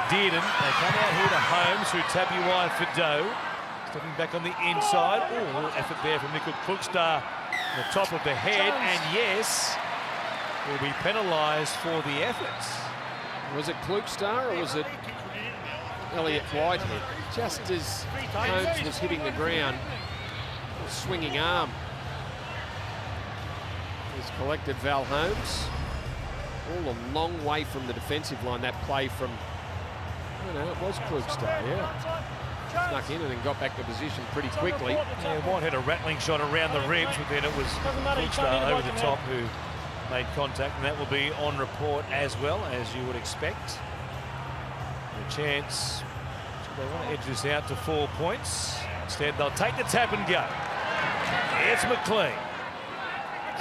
Dearden. They come out here to Holmes through Tabuai Fidow. Stepping back on the inside. Oh, a little effort there from Michael Klugstar on the top of the head. And yes, will be penalised for the efforts. Was it Klugstar or was it Elliott Whitehead? Just as Holmes was hitting the ground, a swinging arm. He's collected Val Holmes. All a long way from the defensive line, that play from, I don't know, it was Klugstar, yeah. Snuck in and then got back to position pretty quickly. Yeah, Whitehead a rattling shot around the ribs, but then it was Klugstar over the top who made contact, and that will be on report as well, as you would expect. A chance. They want to edge this out to 4 points. Instead, they'll take the tap and go. It's McLean.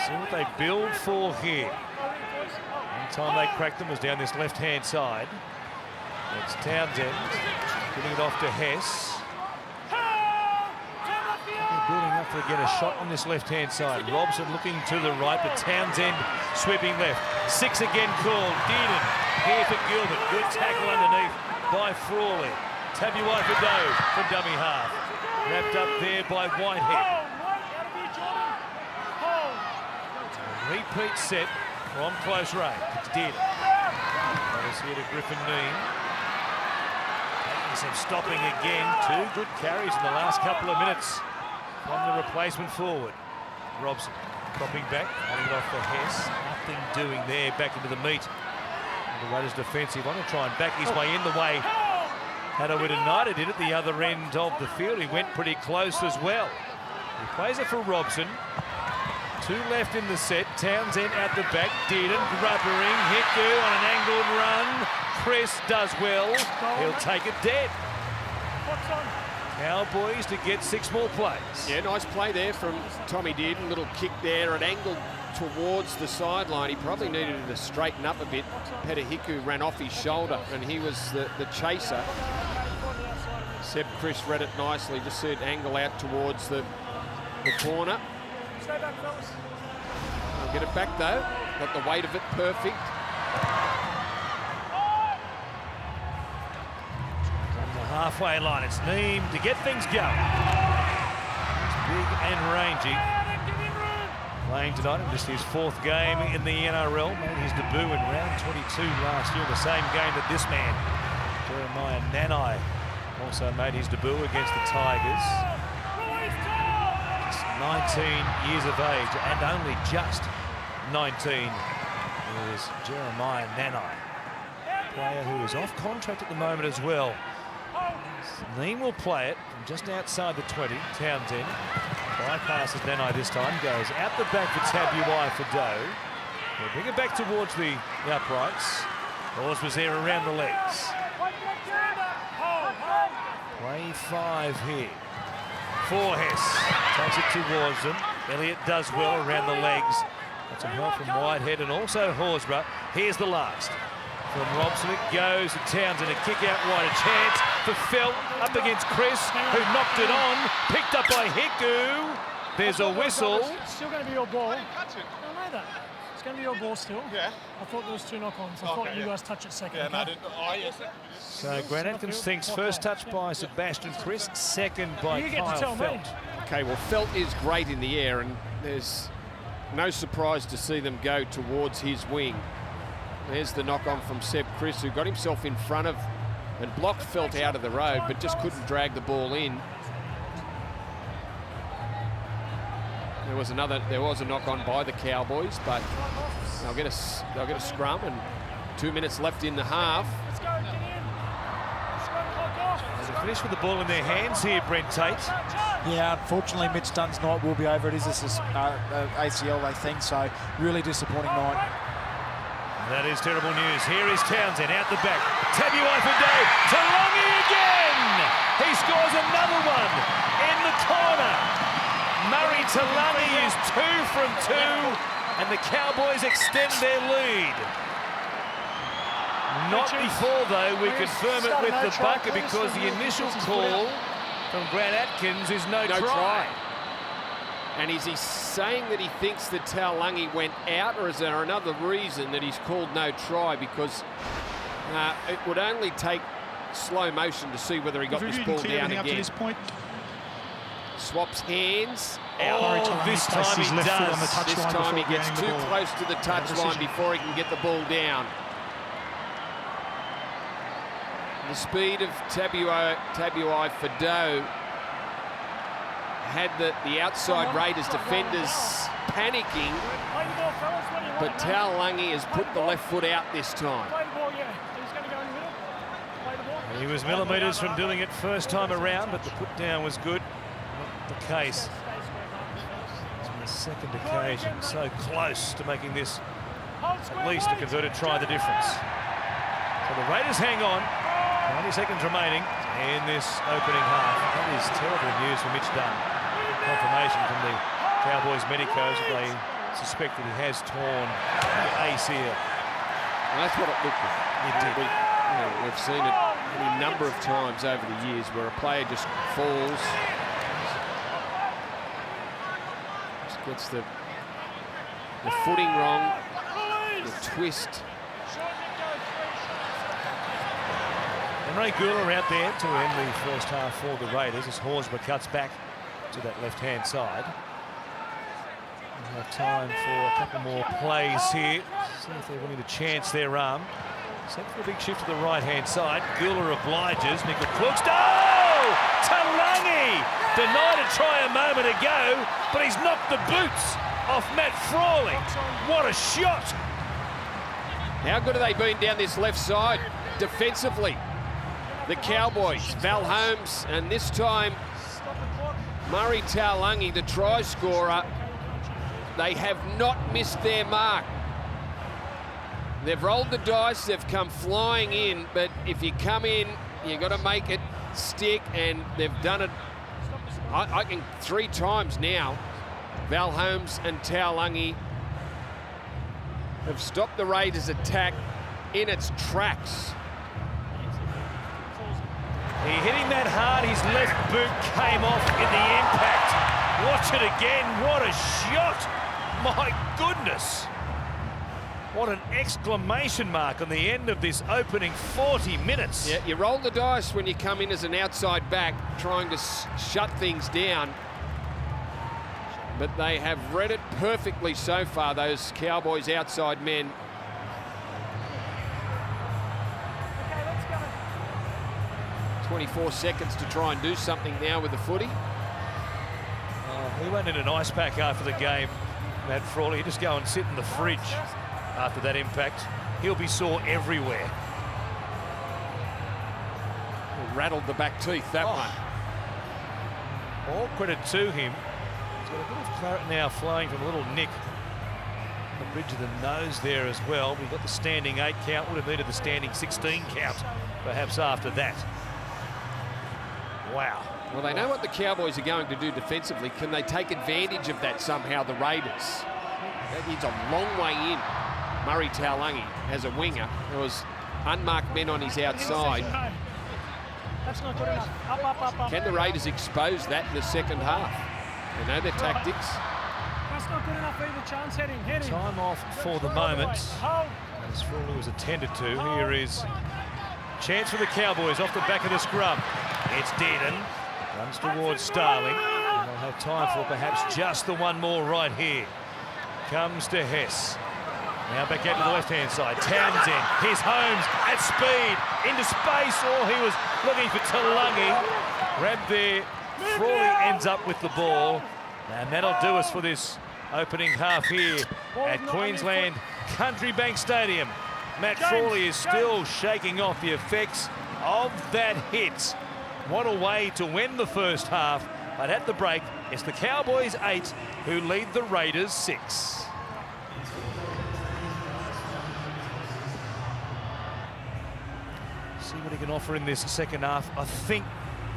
See what they build for here. One time they cracked them was down this left-hand side. It's Townsend getting it off to Hess. They're building up to get a shot on this left-hand side. Robson looking to the right, but Townsend sweeping left. 6 again called. Dearden here for Gilbert. Good tackle underneath by Frawley. Tabuai Fidow from dummy half. Wrapped up there by Whitehead. Repeat set from close range. It's Dearden. Notice here to Griffin Neame. Making some stopping again. 2 good carries in the last couple of minutes from the replacement forward. Robson dropping back, running it off for Hess. Nothing doing there, back into the meat. The Raiders defensive on to try and back his way in the way Hadaweda United did at the other end of the field. He went pretty close as well. He plays it for Robson. 2 left in the set. Townsend at the back. Dearden grubbering. Hiku on an angled run. Chris does well. He'll take it dead. Cowboys to get 6 more plays. Yeah, nice play there from Tommy Dearden. Little kick there, an angled towards the sideline. He probably needed to straighten up a bit. Petahiku ran off his shoulder, and he was the chaser. Seb Chris read it nicely, just see it angle out towards the corner. Stay back, fellas. I'll get it back though. Got the weight of it perfect. On the halfway line, it's Neem to get things going. He's big and rangy. Playing tonight in just his 4th game in the NRL. Made his debut in round 22 last year, the same game that this man, Jeremiah Nanai, also made his debut against the Tigers. Just 19 years of age, and only just 19 is Jeremiah Nanai. Player who is off contract at the moment as well. Neem will play it from just outside the 20, Townsend. Bypasses Nanai this time, goes out the back for Tabuai for Doe. They'll bring it back towards the uprights. Hawes was there around the legs. Play 5 here. For Hess. Takes it towards them. Elliott does well around the legs. Got some help from Whitehead and also Horsburgh. Here's the last. From Robson it goes to Townsend. A kick out wide. A chance for Felt up against Chris, who knocked it on. Picked up by Hiku. There's a whistle. It's still going to be your ball. I know that. It's going to be your ball still. Yeah. I thought there was 2 knock-ons. I thought you guys touched it second. Yeah, okay? So Grant Atkins thinks first touch by Sebastian Chris, second by Kyle Felt. Okay, well, Felt is great in the air, and there's no surprise to see them go towards his wing. There's the knock-on from Seb Chris, who got himself in front of and blocked Felt out of the road, but just couldn't drag the ball in. There was a knock-on by the Cowboys, but they'll get a scrum, and 2 minutes left in the half. They finish with the ball in their hands here, Brent Tate. Yeah, unfortunately, Mitch Dunn's night will be over. It is ACL, they think, so really disappointing night. That is terrible news. Here is Townsend out the back. Tabuai for Day. Talangi again! He scores another one in the corner. Murray Talangi is 2 from 2, and the Cowboys extend their lead. Not before, though, we confirm it with the bucket, because the initial call from Grant Atkins is no try. And is he saying that he thinks that Talangi went out, or is there another reason that he's called no try? Because it would only take slow motion to see whether he got this ball down again. This point. Swaps hands. Oh, this time he does. This time he gets too close to the touchline before he can get the ball down. The speed of Tabuai for Doe had the outside Raiders defenders panicking, but Talangi has put the left foot out this time. He was millimetres from doing it first time around, but the put down was good. Not the case on the second occasion. So close to making this at least a converted try the difference. So the Raiders hang on. 90 seconds remaining in this opening half. That is terrible news for Mitch Dunn. Confirmation from the Cowboys medicos that they suspect that he has torn the ACL. Well, that's what it looked like. It did. We've seen it any number of times over the years where a player just falls, just gets the footing wrong, the twist. Ray Gula out there to end the first half for the Raiders as Horsburgh cuts back to that left-hand side. We'll have time for a couple more plays here. See if they're willing to chance their arm. Set for a big shift to the right-hand side. Gula obliges. Nickel Crooks. Oh! Talangi! Denied a try a moment ago, but he's knocked the boots off Matt Frawley. What a shot! How good have they been down this left side defensively? The Cowboys, Val Holmes, and this time Murray Talangi, the try scorer. They have not missed their mark. They've rolled the dice, they've come flying in, but if you come in, you've got to make it stick, and they've done it, I think 3 times now. Val Holmes and Talangi have stopped the Raiders' attack in its tracks. He hit him that hard, his left boot came off in the impact. Watch it again, what a shot! My goodness! What an exclamation mark on the end of this opening 40 minutes. Yeah, you roll the dice when you come in as an outside back, trying to shut things down. But they have read it perfectly so far, those Cowboys outside men. Okay, let's go. 24 seconds to try and do something now with the footy. He went in an ice pack after the game, Matt Frawley. Just go and sit in the fridge after that impact. He'll be sore everywhere. Rattled the back teeth, that one. All credit to him. He's got a bit of claret now flowing from a little nick on the bridge of the nose there as well. We've got the standing 8 count. Would have needed the standing 16 count, perhaps after that. Wow. Well, they know what the Cowboys are going to do defensively. Can they take advantage of that somehow, the Raiders? He's a long way in. Murray Taulagi as a winger. There was unmarked men on his outside. No. That's not good enough. Up. Can the Raiders expose that in the second half? They know their tactics. That's not good enough either. Chance, head him. Time off for the moment. As Frawley was attended to. Here is chance for the Cowboys off the back of the scrum. It's Dearden. Runs towards Starling. And they'll have time for perhaps just the one more right here. Comes to Hess. Now back out to the left-hand side. Townsend. Here's Holmes at speed. Into space. Oh, he was looking for Taulagi. Grabbed there. Frawley ends up with the ball. And that'll do us for this opening half here at Queensland Country Bank Stadium. Matt Frawley is still shaking off the effects of that hit. What a way to win the first half. But at the break, it's the Cowboys 8 who lead the Raiders 6. See what he can offer in this second half. I think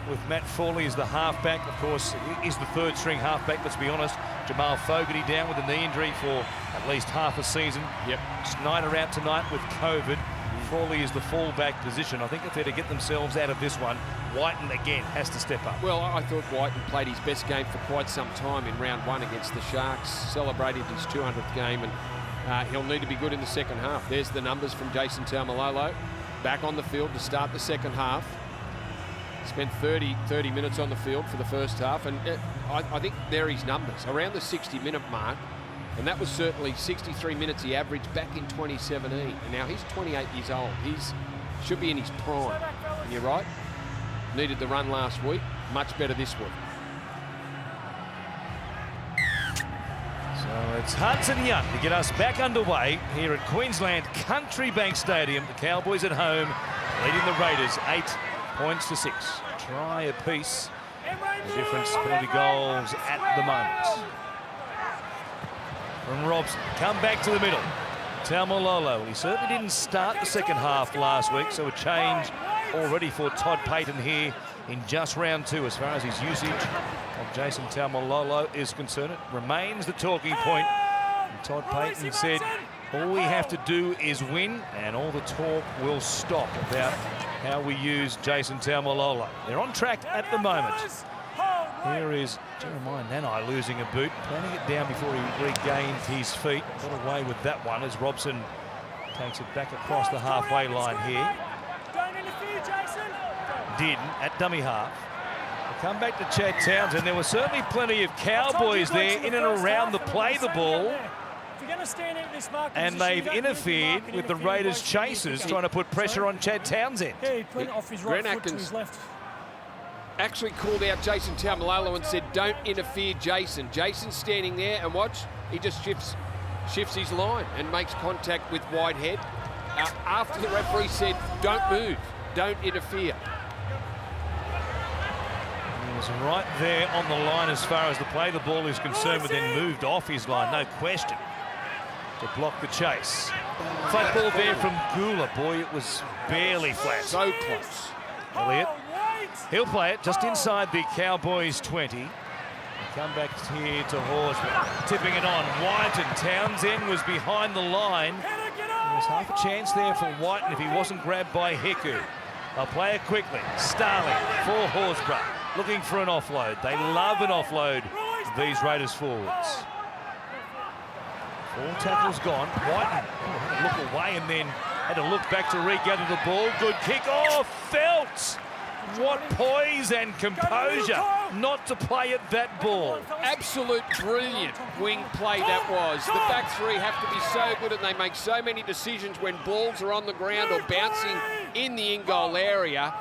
with Matt Frawley as the halfback, of course, is the third string halfback, let's be honest. Jamal Fogarty down with a knee injury for at least half a season. Yep. Snyder out tonight with COVID. Frawley is the fullback position. I think if they're to get themselves out of this one, Whiten again has to step up. Well, I thought Whiten played his best game for quite some time in round 1 against the Sharks. Celebrated his 200th game, and he'll need to be good in the second half. There's the numbers from Jason Taumalolo. Back on the field to start the second half. Spent 30 minutes on the field for the first half, and I think they're his numbers, around the 60-minute mark. And that was certainly 63 minutes he averaged back in 2017. And now he's 28 years old. He's should be in his prime. And you're right. Needed the run last week. Much better this week. So it's Hudson Young to get us back underway here at Queensland Country Bank Stadium. The Cowboys at home leading the Raiders 8 points to 6. Try apiece. The difference penalty goals at the moment. From Robson, come back to the middle. Taumalolo, he certainly didn't start the second half last week, so a change already for Todd Payten here in just round 2 as far as his usage of Jason Taumalolo is concerned. It remains the talking point. And Todd Payten said, all we have to do is win, and all the talk will stop about how we use Jason Taumalolo. They're on track at the moment. Here is Jeremiah Nanai losing a boot, planting it down before he regained his feet. Got away with that one as Robson takes it back across the halfway line here. Don't interfere, Jason. Did at dummy half. They come back to Chad Townsend. There were certainly plenty of Cowboys there in and around the play the ball. And they've interfered with the Raiders' chasers trying to put pressure on Chad Townsend. Yeah, he put it off his right foot to his left. Actually called out Jason Taumalolo and said, don't interfere, Jason. Jason's standing there, and watch, he just shifts his line and makes contact with Whitehead. After the referee said, don't move, don't interfere. He was right there on the line as far as the play the ball is concerned, but then moved off his line, no question, to block the chase. Flat ball there from Gula. Boy, it was barely flat. So close. Elliott. He'll play it just inside the Cowboys 20. Come back here to Horsburgh, tipping it on. Whiten, Townsend was behind the line. There was half a chance there for Whiten if he wasn't grabbed by Hiku. They'll play it quickly. Starling for Horsburgh, looking for an offload. They love an offload, these Raiders forwards. 4 tackles gone. Whiten had to look away and then had to look back to regather the ball. Good kick. Oh, Felt! What poise and composure not to play at that ball. Absolute brilliant wing play that was. The back three have to be so good and they make so many decisions when balls are on the ground or bouncing in the in-goal area.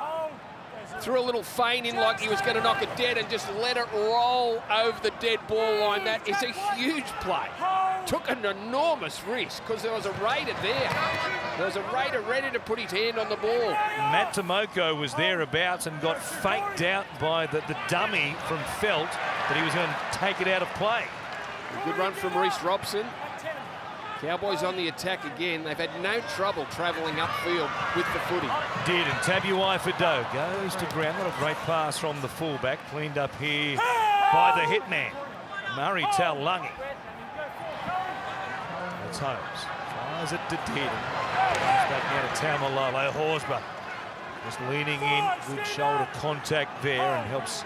Threw a little feint in like he was going to knock it dead and just let it roll over the dead ball line. That is a huge play. Took an enormous risk because there was a Raider there. There was a Raider ready to put his hand on the ball. Matt Tomoko was thereabouts and got faked out by the dummy from Felt that he was going to take it out of play. A good run from Reece Robson. Cowboys on the attack again. They've had no trouble travelling upfield with the footy. Did, and Tabuai Fido goes to ground. What a great pass from the fullback. Cleaned up here by the hitman, Murray Taulagi. It's Holmes. Fires it to Dearden. Back now to Taumalolo. Horsburgh just leaning in. Good shoulder contact there and helps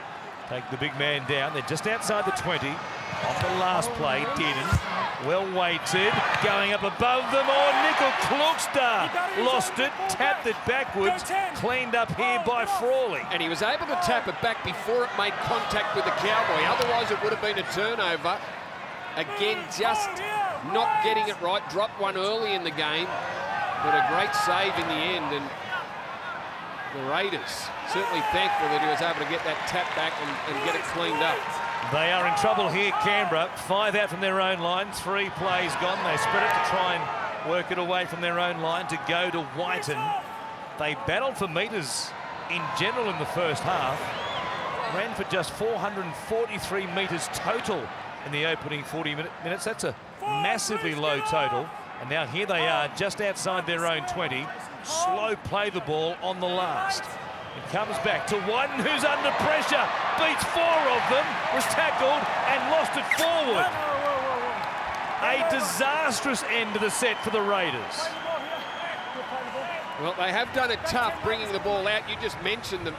take the big man down. They're just outside the 20. Off the last play, Dearden. Well weighted, going up above them. Oh, Nickel Klugstad lost it, tapped it backwards, cleaned up here by Frawley. And he was able to tap it back before it made contact with the Cowboy. Otherwise, it would have been a turnover. Again, just not getting it right. Dropped one early in the game, but a great save in the end. And the Raiders certainly thankful that he was able to get that tap back and get it cleaned up. They are in trouble here, Canberra. 5 out from their own line, 3 plays gone. They spread it to try and work it away from their own line to go to Whiten. They battled for metres in general in the first half. Ran for just 443 metres total in the opening 40 minutes. That's a massively low total. And now here they are just outside their own 20. Slow play the ball on the last. It comes back to Whiten, who's under pressure. Beats 4 of them, was tackled and lost it forward. A disastrous end to the set for the Raiders. Well, they have done it tough bringing the ball out. You just mentioned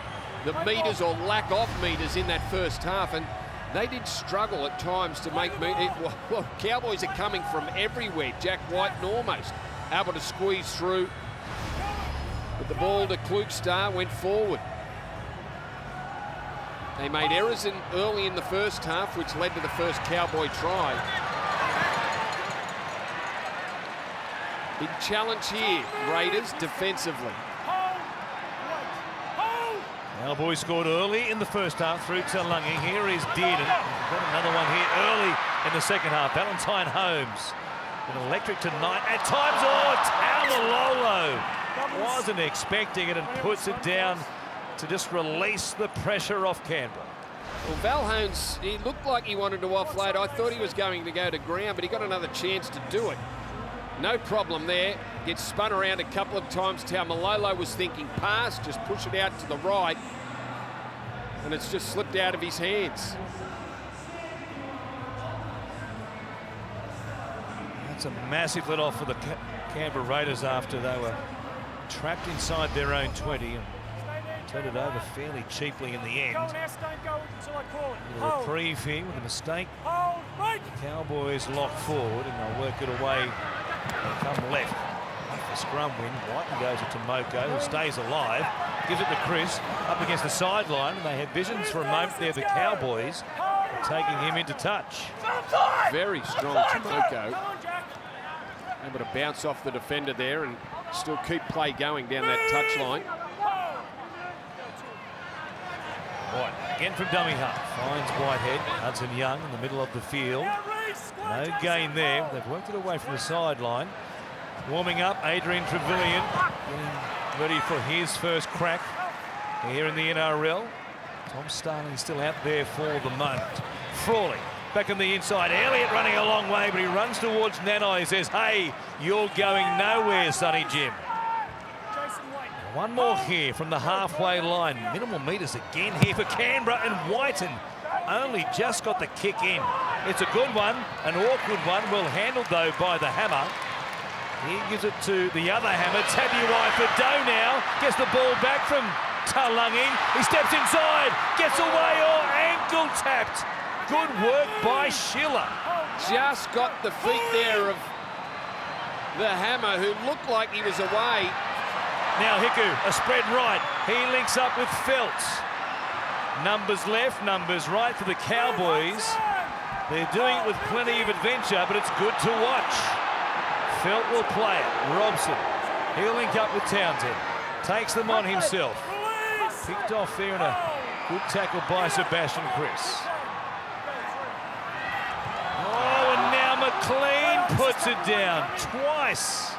the metres or lack of metres in that first half, and they did struggle at times to make metres. Well, Cowboys are coming from everywhere. Jack Whiten almost able to squeeze through. But the ball to Klugstad went forward. They made errors early in the first half, which led to the first Cowboy try. Big challenge here, Raiders, defensively. Cowboys scored early in the first half through Taulagi. Here is Dearden. Got another one here early in the second half. Valentine Holmes. An electric tonight. At times, Taumalolo wasn't expecting it and puts it down to just release the pressure off Canberra. Well, Val Holmes, he looked like he wanted to offload. I thought he was going to go to ground, but he got another chance to do it. No problem there. Gets spun around a couple of times. Taumalolo was thinking pass, just push it out to the right. And it's just slipped out of his hands. That's a massive let off for the Canberra Raiders after they were trapped inside their own 20 and turned it over fairly cheaply in the end. A reprieve here with a mistake. The Cowboys lock forward and they'll work it away. They come left. Off the scrum win. Whiten goes it to Moko, who stays alive. Gives it to Chris up against the sideline. And they had visions for a moment there, the Cowboys, taking him into touch. Very strong Tomoko. Able to bounce off the defender there and still keep play going down that touchline. White again from dummy half. Finds Whitehead. Hudson Young in the middle of the field. No gain there. They've worked it away from the sideline. Warming up, Adrian Trevelyan getting ready for his first crack here in the NRL. Tom Starling still out there for the moment. Frawley back on the inside. Elliott running a long way, but he runs towards Nanai. He says, hey, you're going nowhere, Sonny Jim. One more here from the halfway line. Minimal metres again here for Canberra, and Whiten only just got the kick in. It's a good one, an awkward one, well handled though by the Hammer. He gives it to the other Hammer, Tabuai for Doe now, gets the ball back from Taulungi. He steps inside, gets away, ankle tapped. Good work by Schiller. Just got the feet there of the Hammer, who looked like he was away. Now Hiku, a spread right. He links up with Feltz. Numbers left, numbers right for the Cowboys. They're doing it with plenty of adventure, but it's good to watch. Felt will play it. Robson, he'll link up with Townsend. Takes them on himself. Picked off there in a good tackle by Sebastian Chris. Oh, and now McLean puts it down twice.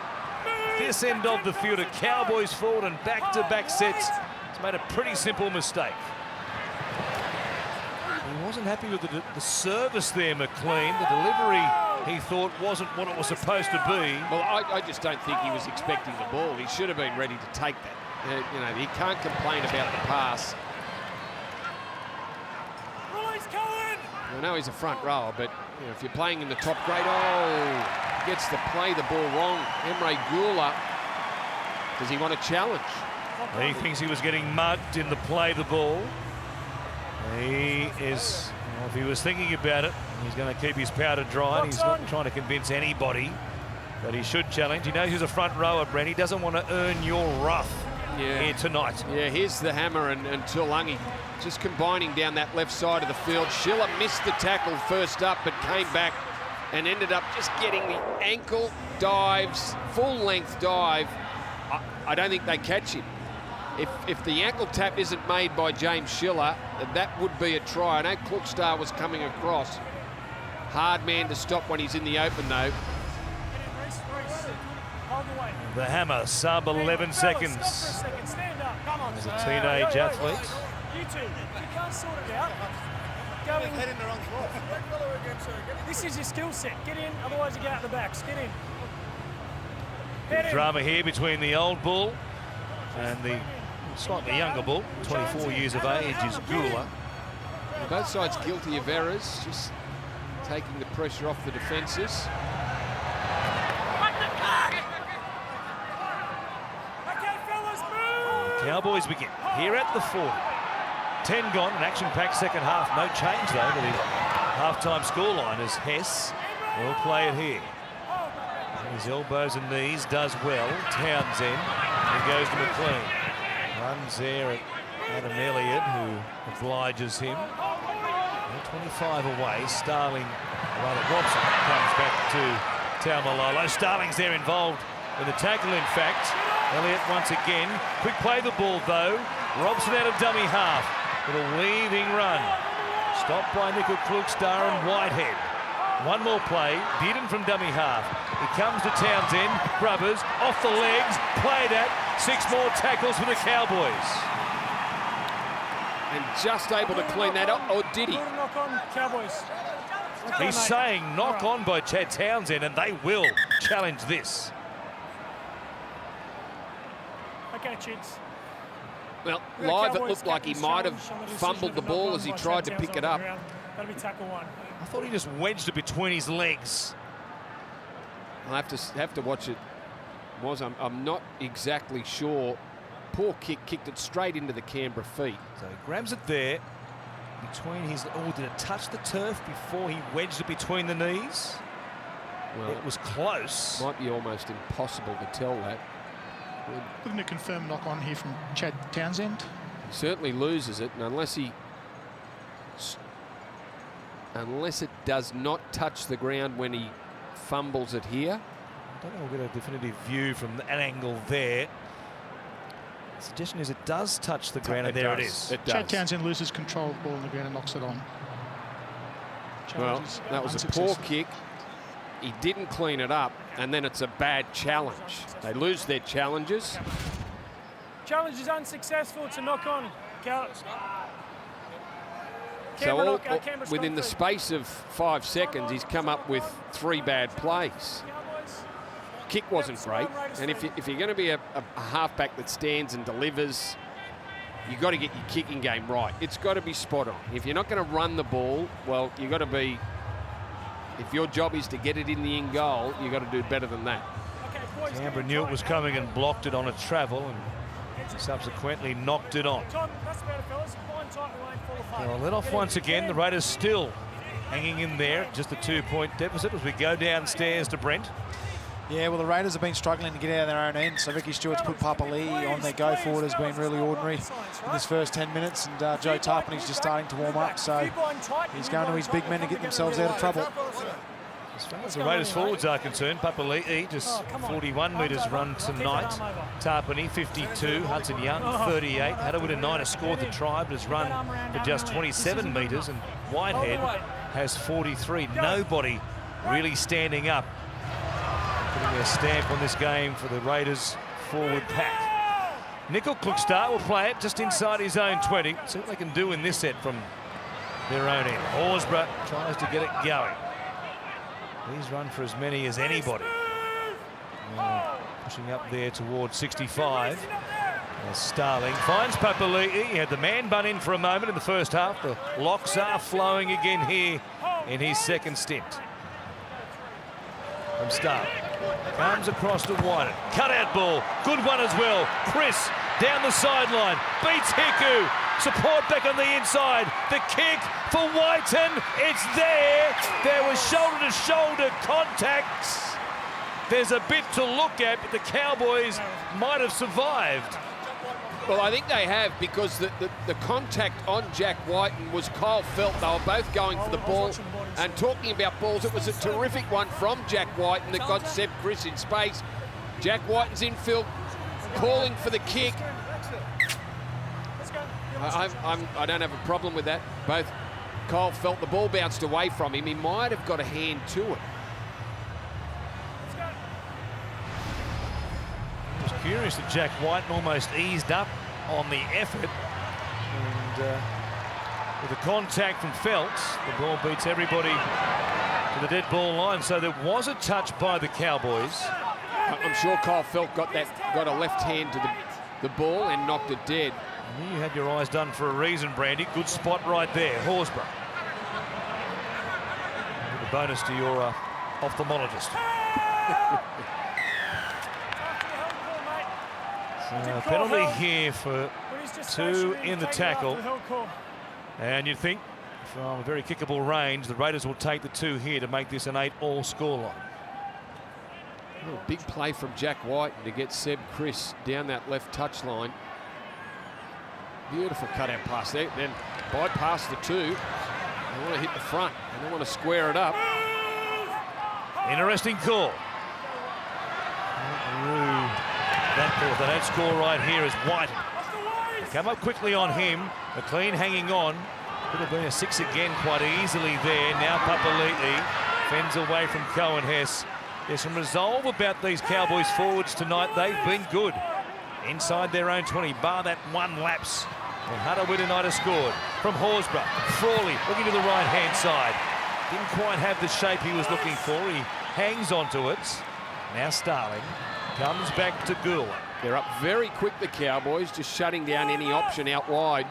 This end of the field, a Cowboys forward and back-to-back sets. He's made a pretty simple mistake. He wasn't happy with the service there, McLean. The delivery, he thought, wasn't what it was supposed to be. Well, I just don't think he was expecting the ball. He should have been ready to take that. You know, he can't complain about the pass. I know he's a front rower, but you know, if you're playing in the top grade, gets to play the ball wrong. Emre Gula, does he want a challenge? He thinks he was getting mugged in the play the ball. He is, well, if he was thinking about it, he's going to keep his powder dry. And he's not trying to convince anybody that he should challenge. He knows he's a front rower, Brent. He doesn't want to earn your wrath here tonight. Yeah, here's the Hammer and Tuolangi just combining down that left side of the field. Schiller missed the tackle first up, but came back and ended up just getting the ankle dives, full-length dive. I don't think they catch him. If the ankle tap isn't made by James Schiller, that would be a try. I know Klookstar was coming across. Hard man to stop when he's in the open, though. The Hammer, sub 11 seconds. As a teenage athlete. You two, if you can't sort it out, going... Head in the wrong spot. This is your skill set. Get in, otherwise you get out the backs. Get in. Big drama here between the old bull and the slightly younger bull. 24 years of age is Gula. Both sides guilty of errors, just taking the pressure off the defences. Cowboys begin here at the 40. 10 gone, an action-packed second half. No change, though, to the half-time scoreline as Hess will play it here. His elbows and knees does well. Townsend, and goes to McLean. Runs there at Adam Elliott, who obliges him. 25 away. Starling, Robson comes back to Taumalolo. Starling's there involved in the tackle, in fact. Elliott once again. Quick play the ball, though. Robson out of dummy half with a weaving run. Stopped by Nickel Klookstar and Whitehead. One more play. Bearden from dummy half. It comes to Townsend. Grubbers off the legs. Played at. 6 more tackles for the Cowboys. And just able to clean that up. Or did he? Knock on, Cowboys. He's saying knock on by Chad Townsend, and they will challenge this. Okay, Chids. Well, live it looked like he might have fumbled the ball as he tried to pick it up. That'll be tackle 1. I thought he just wedged it between his legs. I'll have to watch it. I'm not exactly sure. Poor kick, kicked it straight into the Canberra feet. So he grabs it there between his... Oh, did it touch the turf before he wedged it between the knees? Well, it was close. Might be almost impossible to tell that. Looking to confirm knock on here from Chad Townsend. He certainly loses it, and unless it does not touch the ground when he fumbles it here. I don't know, we'll get a definitive view from an angle there. The suggestion is it does touch the ground, and there it is. Chad Townsend loses control of the ball on the ground and knocks it on. Well, that was a poor kick. He didn't clean it up, and then it's a bad challenge. They lose their challenges. Challenge is unsuccessful. It's a knock on. So within the space of 5 seconds, he's come up with 3 bad plays. Kick wasn't great, and if you're going to be a halfback that stands and delivers, you've got to get your kicking game right. It's got to be spot on. If you're not going to run the ball, well, you've got to be, if your job is to get it in the in goal, you've got to do better than that. Canberra knew it was coming and blocked it on its travel and subsequently knocked it on. Well, let off once again. The Raiders still hanging in there, just a 2-point deficit as we go downstairs to Brent. Yeah, well, the Raiders have been struggling to get out of their own end, so Ricky Stewart's put Papali'i on their go forward has been really ordinary in this first 10 minutes, and Joe Tarpany's just starting to warm up, so he's going to his big men to get themselves out of trouble. As far as the Raiders forwards are concerned, Papali'i just 41 metres run tonight. Tarpany 52, Hudson Young 38. Hadawin has scored the try but has run for just 27 metres, and Whitehead has 43. Nobody really standing up, putting their stamp on this game for the Raiders forward pack. Nickel Klukstar will play it just inside his own 20. See what they can do in this set from their own end. Horsburgh tries to get it going. He's run for as many as anybody. Pushing up there towards 65. As Starling finds Papali'i. He had the man bun in for a moment in the first half. The locks are flowing again here in his second stint. From Starling. Comes across to White. Cut out ball. Good one as well. Chris down the sideline. Beats Hiku. Support back on the inside. The kick for Whiten. It's there. There was shoulder-to-shoulder contact. There's a bit to look at, but the Cowboys might have survived. Well, I think they have, because the contact on Jack Whiten was Kyle Felt. They were both going for the ball. And talking about balls, it was a terrific one from Jack Whiten that got Seb Chris in space. Jack Whiten's infield, calling for the kick. I don't have a problem with that. Both Kyle Felt, the ball bounced away from him. He might have got a hand to it. It was curious that Jack Whiten almost eased up on the effort. And with the contact from Felt, the ball beats everybody to the dead ball line. So there was a touch by the Cowboys. I'm sure Kyle Felt got a left hand to the ball and knocked it dead. You had your eyes done for a reason, Brandy. Good spot right there, Horsburgh. Give a bonus to your ophthalmologist. So penalty here for 2 in the tackle. And you'd think from a very kickable range, the Raiders will take the 2 here to make this an 8-all scoreline. Oh, big play from Jack Whiten to get Seb Chris down that left touchline. Beautiful cutout pass there. Then bypass the 2. They want to hit the front. They don't want to square it up. Interesting call. That call. They don't score right here is Whiten. They come up quickly on him. McLean hanging on. Could have been a 6 again quite easily there. Now Papali'i fends away from Cohen Hess. There's some resolve about these Cowboys forwards tonight. They've been good inside their own 20, bar that one lapse. And Hadawin has scored from Horsburgh. Frawley looking to the right-hand side. Didn't quite have the shape he was looking for. He hangs onto it. Now Starling comes back to Gould. They're up very quick, the Cowboys, just shutting down any option out wide.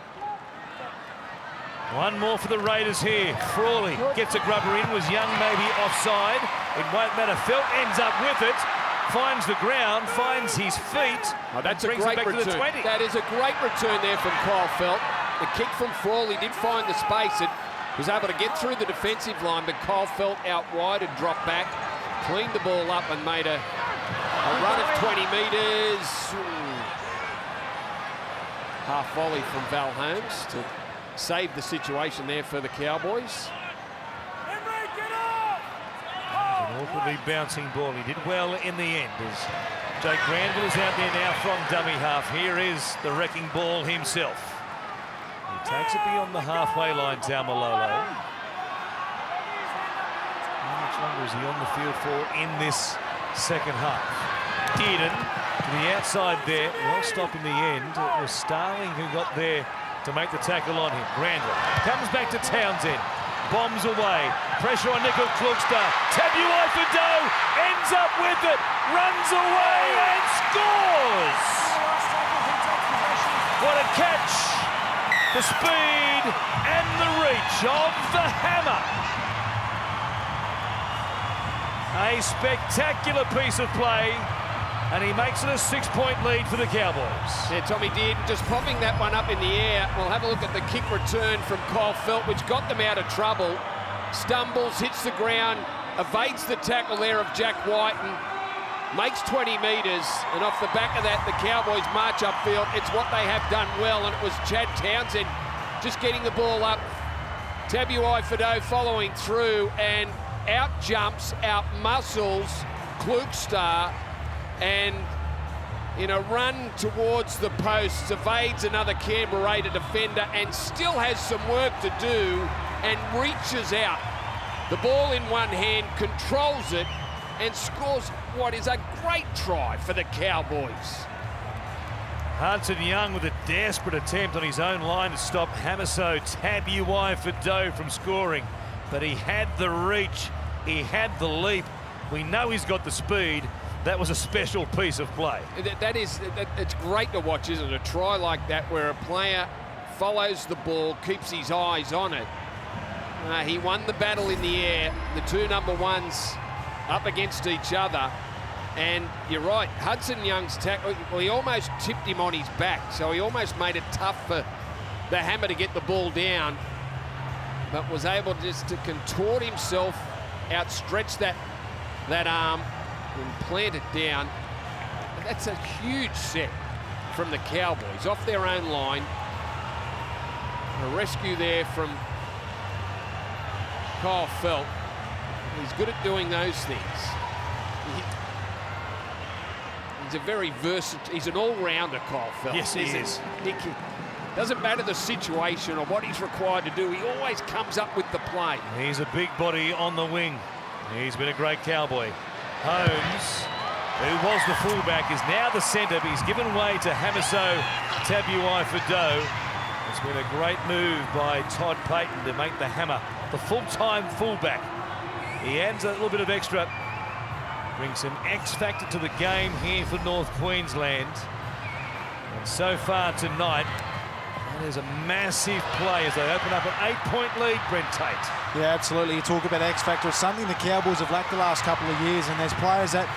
One more for the Raiders here. Frawley gets a grubber in. Was Young maybe offside? It won't matter. Felt ends up with it. Finds the ground, finds his feet. Oh, that's a great return. That is a great return there from Kyle Felt. The kick from Frawley did find the space. It was able to get through the defensive line, but Kyle Felt out wide and dropped back, cleaned the ball up and made a run of 20 metres. Half volley from Val Holmes to save the situation there for the Cowboys. Awkwardly bouncing ball. He did well in the end as Jake Granville is out there now from dummy half. Here is the wrecking ball himself. He takes it beyond the halfway line, Taumalolo. How much longer is he on the field for in this second half? Dearden to the outside there. Well stopped in the end. It was Starling who got there to make the tackle on him. Granville comes back to Townsend. Bombs away. Pressure on Nickel Klukstar. Tabuai-Fidow ends up with it. Runs away and scores. What a catch The speed and the reach of the hammer. A spectacular piece of play, and he makes it a 6-point lead for the Cowboys. Yeah, Tommy Dearden just popping that one up in the air. We'll have a look at the kick return from Kyle Felt, which got them out of trouble. Stumbles, hits the ground, evades the tackle there of Jack Whiten, makes 20 metres, and off the back of that, the Cowboys march upfield. It's what they have done well, and it was Chad Townsend just getting the ball up. Tabuai Fido following through, and out jumps, out muscles Klukstar, and in a run towards the posts, evades another Canberra defender and still has some work to do and reaches out. The ball in one hand, controls it, and scores what is a great try for the Cowboys. Hudson Young with a desperate attempt on his own line to stop Hamiso Tabuai Fido from scoring. But he had the reach, he had the leap. We know he's got the speed. That was a special piece of play. It's great to watch, isn't it? A try like that where a player follows the ball, keeps his eyes on it. He won the battle in the air. The two number ones up against each other. And you're right, Hudson Young's tackle, well, he almost tipped him on his back, so he almost made it tough for the hammer to get the ball down, but was able just to contort himself, outstretch that arm, and plant it down. That's a huge set from the Cowboys off their own line. A rescue there from Kyle Felt. He's good at doing those things. He's a very versatile, he's an all-rounder, Kyle Felt. Yes, he is. Doesn't matter the situation or what he's required to do, he always comes up with the play. He's a big body on the wing. He's been a great Cowboy. Holmes, who was the fullback, is now the centre, but he's given way to Hamiso Tabuai Fido. It's been a great move by Todd Payton to make the hammer the full-time fullback. He adds a little bit of extra, brings some X factor to the game here for North Queensland. And so far tonight, that is a massive play as they open up an 8-point lead, Brent Tate. Yeah, absolutely. You talk about X factor. It's something the Cowboys have lacked the last couple of years, and there's players that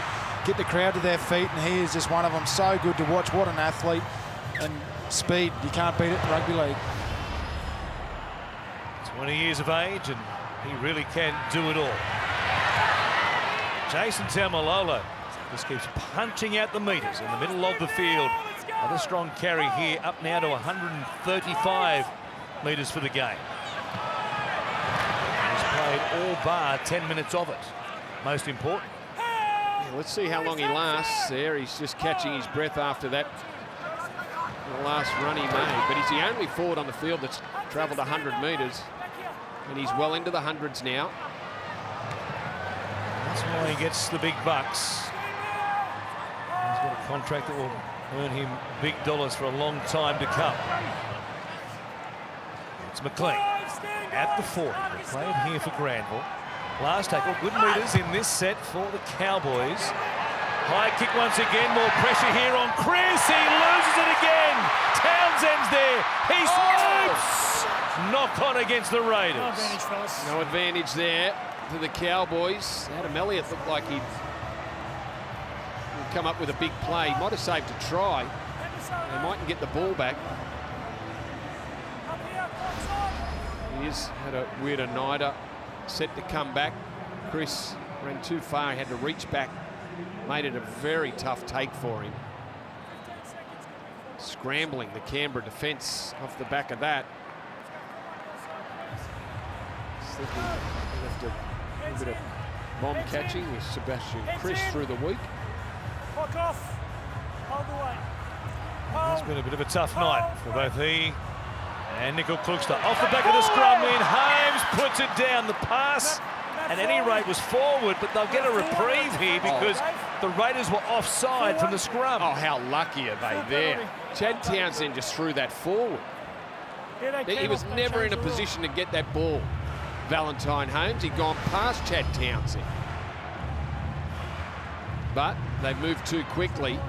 get the crowd to their feet, and he is just one of them. So good to watch. What an athlete. And speed, you can't beat it in rugby league. 20 years of age, and he really can do it all. Jason Taumalolo just keeps punching out the metres in the middle of the field. Another strong carry here, up now to 135 metres for the game. He's played all bar 10 minutes of it. Most important. Yeah, let's see how long he lasts there. He's just catching his breath after that. The last run he made, but he's the only forward on the field that's travelled 100 metres, and he's well into the hundreds now. That's why he gets the big bucks. He's got a contract that will earn him big dollars for a long time to come. It's McLean at the 40. They played here for Granville. Last tackle, good metres in this set for the Cowboys. High kick once again, more pressure here on Chris. He loses it again. Townsend's there. He swoops. Knock on against the Raiders. No advantage, fellas. No advantage there for the Cowboys. Adam Elliott looked like he'd come up with a big play. Might have saved a try. They mightn't get the ball back. He has had a weirder nighter. Set to come back. Chris ran too far. He had to reach back. Made it a very tough take for him. Scrambling the Canberra defence off the back of that. Left a bit of bomb catching with Sebastian Chris through the week. Fuck off. Hold the way. It's been a bit of a tough night for both he and Nickel Klukstar. Off the back of the scrum in, Holmes puts it down. The pass at any rate was forward, but they'll get a reprieve here because the Raiders were offside from the scrum. Oh, how lucky are they there? Chad Townsend just threw that forward. He was never in a position to get that ball. Valentine Holmes, he'd gone past Chad Townsend. But they moved too quickly.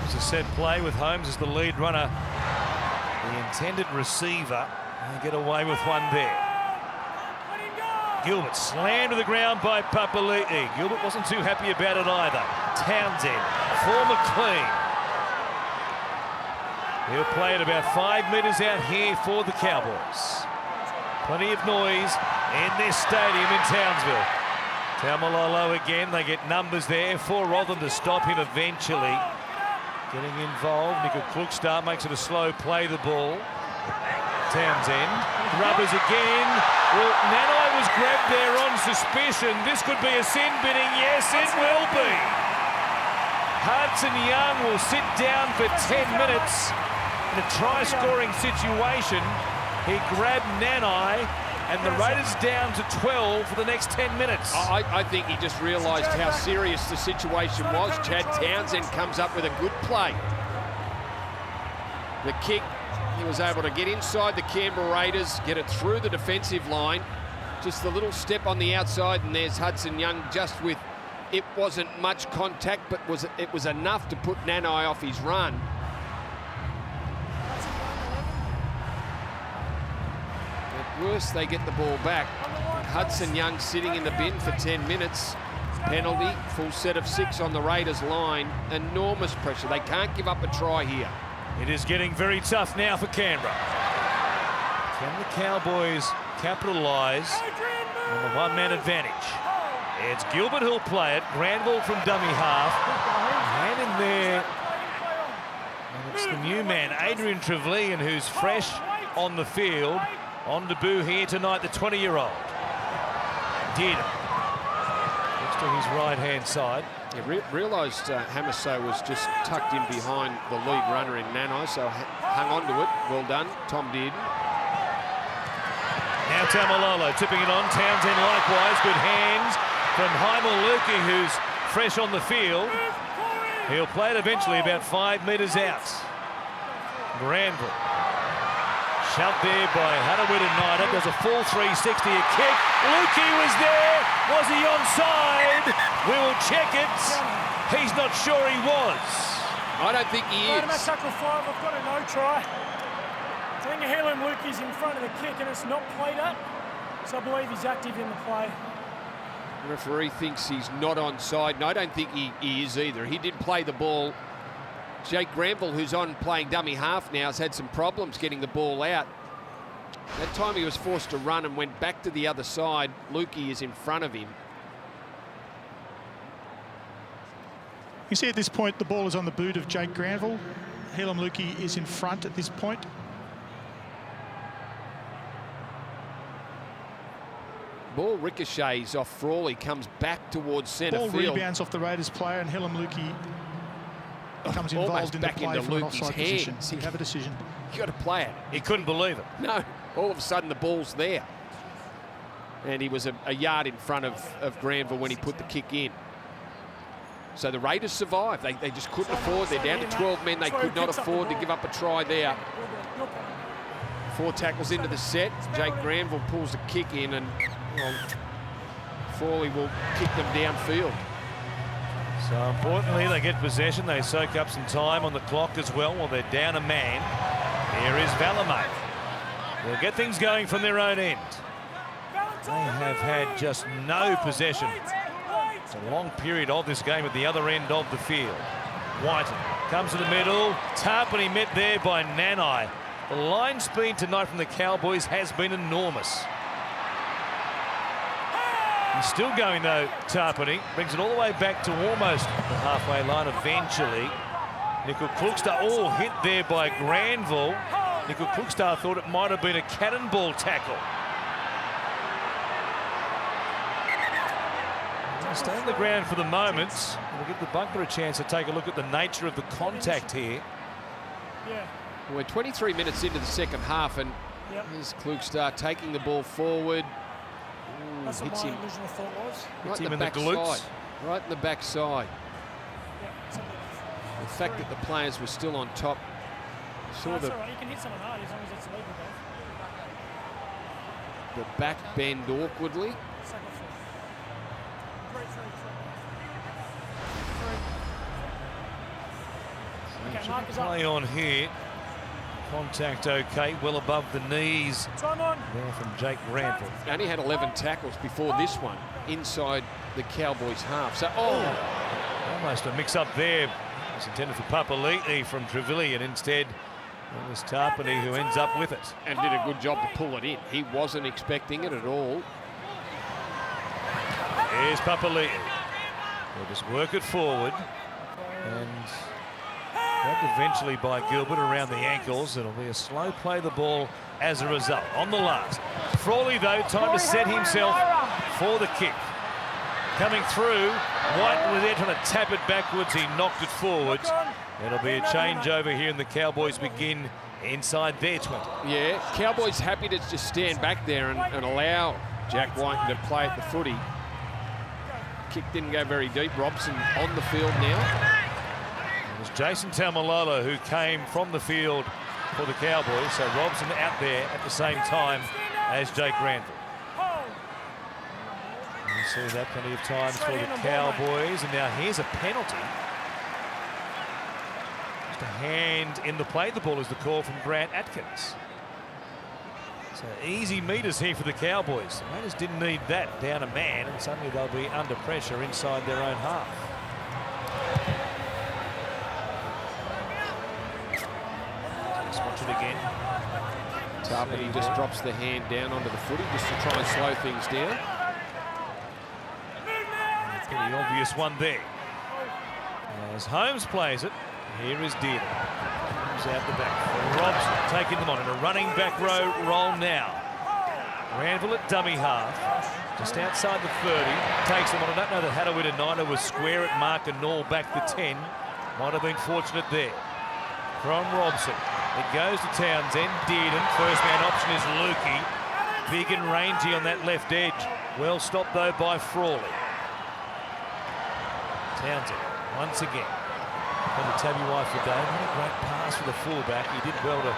It's a set play with Holmes as the lead runner the intended receiver. And get away with one there. Gilbert slammed to the ground by Papali'i. Gilbert wasn't too happy about it either. Townsend for McLean. He'll play it about 5 metres out here for the Cowboys. Plenty of noise in this stadium in Townsville. Taumalolo again, they get numbers there. 4 of them to stop him eventually. Getting involved, Nico Klukstar makes it a slow play the ball. Townsend, rubbers again. Well, Nanai was grabbed there on suspicion. This could be a sin bidding. Yes, it will be. Hudson Young will sit down for 10 minutes in a try-scoring situation. He grabbed Nanai, and the Raiders down to 12 for the next 10 minutes. I think he just realised how serious the situation was. Chad Townsend comes up with a good play. The kick, he was able to get inside the Canberra Raiders, get it through the defensive line. Just a little step on the outside, and there's Hudson Young just with, it wasn't much contact, but it was enough to put Nanai off his run. At worst, they get the ball back. Hudson Young sitting in the bin for 10 minutes. Penalty, full set of 6 on the Raiders line. Enormous pressure. They can't give up a try here. It is getting very tough now for Canberra. Can the Cowboys capitalise on the one-man advantage? It's Gilbert who'll play it. Granville from dummy half. And in there, and it's the new man, Adrian Trevelyan, who's fresh on the field. On debut here tonight, the 20-year-old. Did. Next to his right-hand side. Yeah, realised Hamiso was just tucked in behind the lead runner in Nanai, so hung on to it. Well done, Tom did. Now Taumalolo tipping it on. Townsend likewise. Good hands from Haimaluki, who's fresh on the field. He'll play it eventually about 5 metres out. Granville. Shoved there by Hadawida-Naida. Does a full 360, a kick. Lukey was there. Was he onside? We will check it. He's not sure he was. I don't think he is. At tackle 5, I've got a no try. I think Helen Lukey's in front of the kick and it's not played up. So I believe he's active in the play. The referee thinks he's not onside, and I don't think he is either. He did play the ball. Jake Granville, who's on playing dummy half now, has had some problems getting the ball out. That time he was forced to run and went back to the other side. Lukey is in front of him. You see at this point the ball is on the boot of Jake Granville. Helam Lukey is in front at this point. Ball ricochets off Frawley, comes back towards centre Ball field. rebounds off the Raiders player, and Helam Lukey becomes involved in the play from an offside position. So you have a decision. You got to play it. He couldn't believe it. No, all of a sudden the ball's there. And he was a yard in front of Granville when he put the kick in. So the Raiders survived. They just couldn't afford. They're down to 12 men. They could not afford to give up a try there. 4 tackles into the set. Jake Granville pulls the kick in, and well, Frawley will kick them downfield. So importantly, they get possession. They soak up some time on the clock as well while they're down a man. Here is Valamate. They'll get things going from their own end. They have had just no possession. It's a long period of this game at the other end of the field. Whiten comes to the middle. Tarpany met there by Nanai. The line speed tonight from the Cowboys has been enormous. He's still going though, Tarpany. Brings it all the way back to almost the halfway line eventually. Nickel Klukstar, all hit there by Granville. Nickel Klukstar thought it might have been a cannonball tackle. Stay on the ground for the moment. We'll give the bunker a chance to take a look at the nature of the contact here. Yeah. We're 23 minutes into the second half, and here's Klukstar taking the ball forward. That's Hits what my him original thought was. right him in the in the back glutes. side. Right in the back side. Yeah, The fact that the players were still on top. Saw that's the all right. You can hit someone hard as long as it's legal, though. the back bend awkwardly. Tackle 4. 3. Okay, Mark is up. Play on here. Contact okay, well above the knees. Time on. There from Jake Granville. He only had 11 tackles before this one inside the Cowboys half. So, Almost a mix-up there. It's intended for Papali'i from Trevilian. Instead, it was Tarpany who ends up with it. and did a good job to pull it in. He wasn't expecting it at all. Here's Papali'i. They'll just work it forward. And grabbed eventually by Gilbert around the ankles. It'll be a slow play the ball as a result. On the last. Frawley, though, time to set himself for the kick. Coming through. White was there trying to tap it backwards. He knocked it forward. It'll be a changeover here, and the Cowboys begin inside their 20. Yeah, Cowboys happy to just stand back there and allow Jack White to play at the footy. Kick didn't go very deep. Robson on the field now. It was Jason Taumalolo who came from the field for the Cowboys, so Robson out there at the same time as Jake Granville. You see that plenty of times for the Cowboys, and now here's a penalty. Just a hand in the play. The ball is the call from Grant Atkins. So easy meters here for the Cowboys. The Raiders didn't need that, down a man, and suddenly they'll be under pressure inside their own half. Let's watch it again. Tarpany just drops the hand down onto the footy just to try and slow things down. Pretty obvious one there. As Holmes plays it, here is Dearden. Comes out the back. Robson taking them on in a running back row roll now. Granville at dummy half. Just outside the 30. Takes them on. I don't know that Hadawita-Naida was square at mark and Nall back the 10. Might have been fortunate there. From Robson. It goes to Townsend. Dearden. First man option is Lukey. Big and rangy on that left edge. Well stopped though by Frawley. Townsend once again. And the Tabby White for Dave. What a great pass for the fullback. He did well to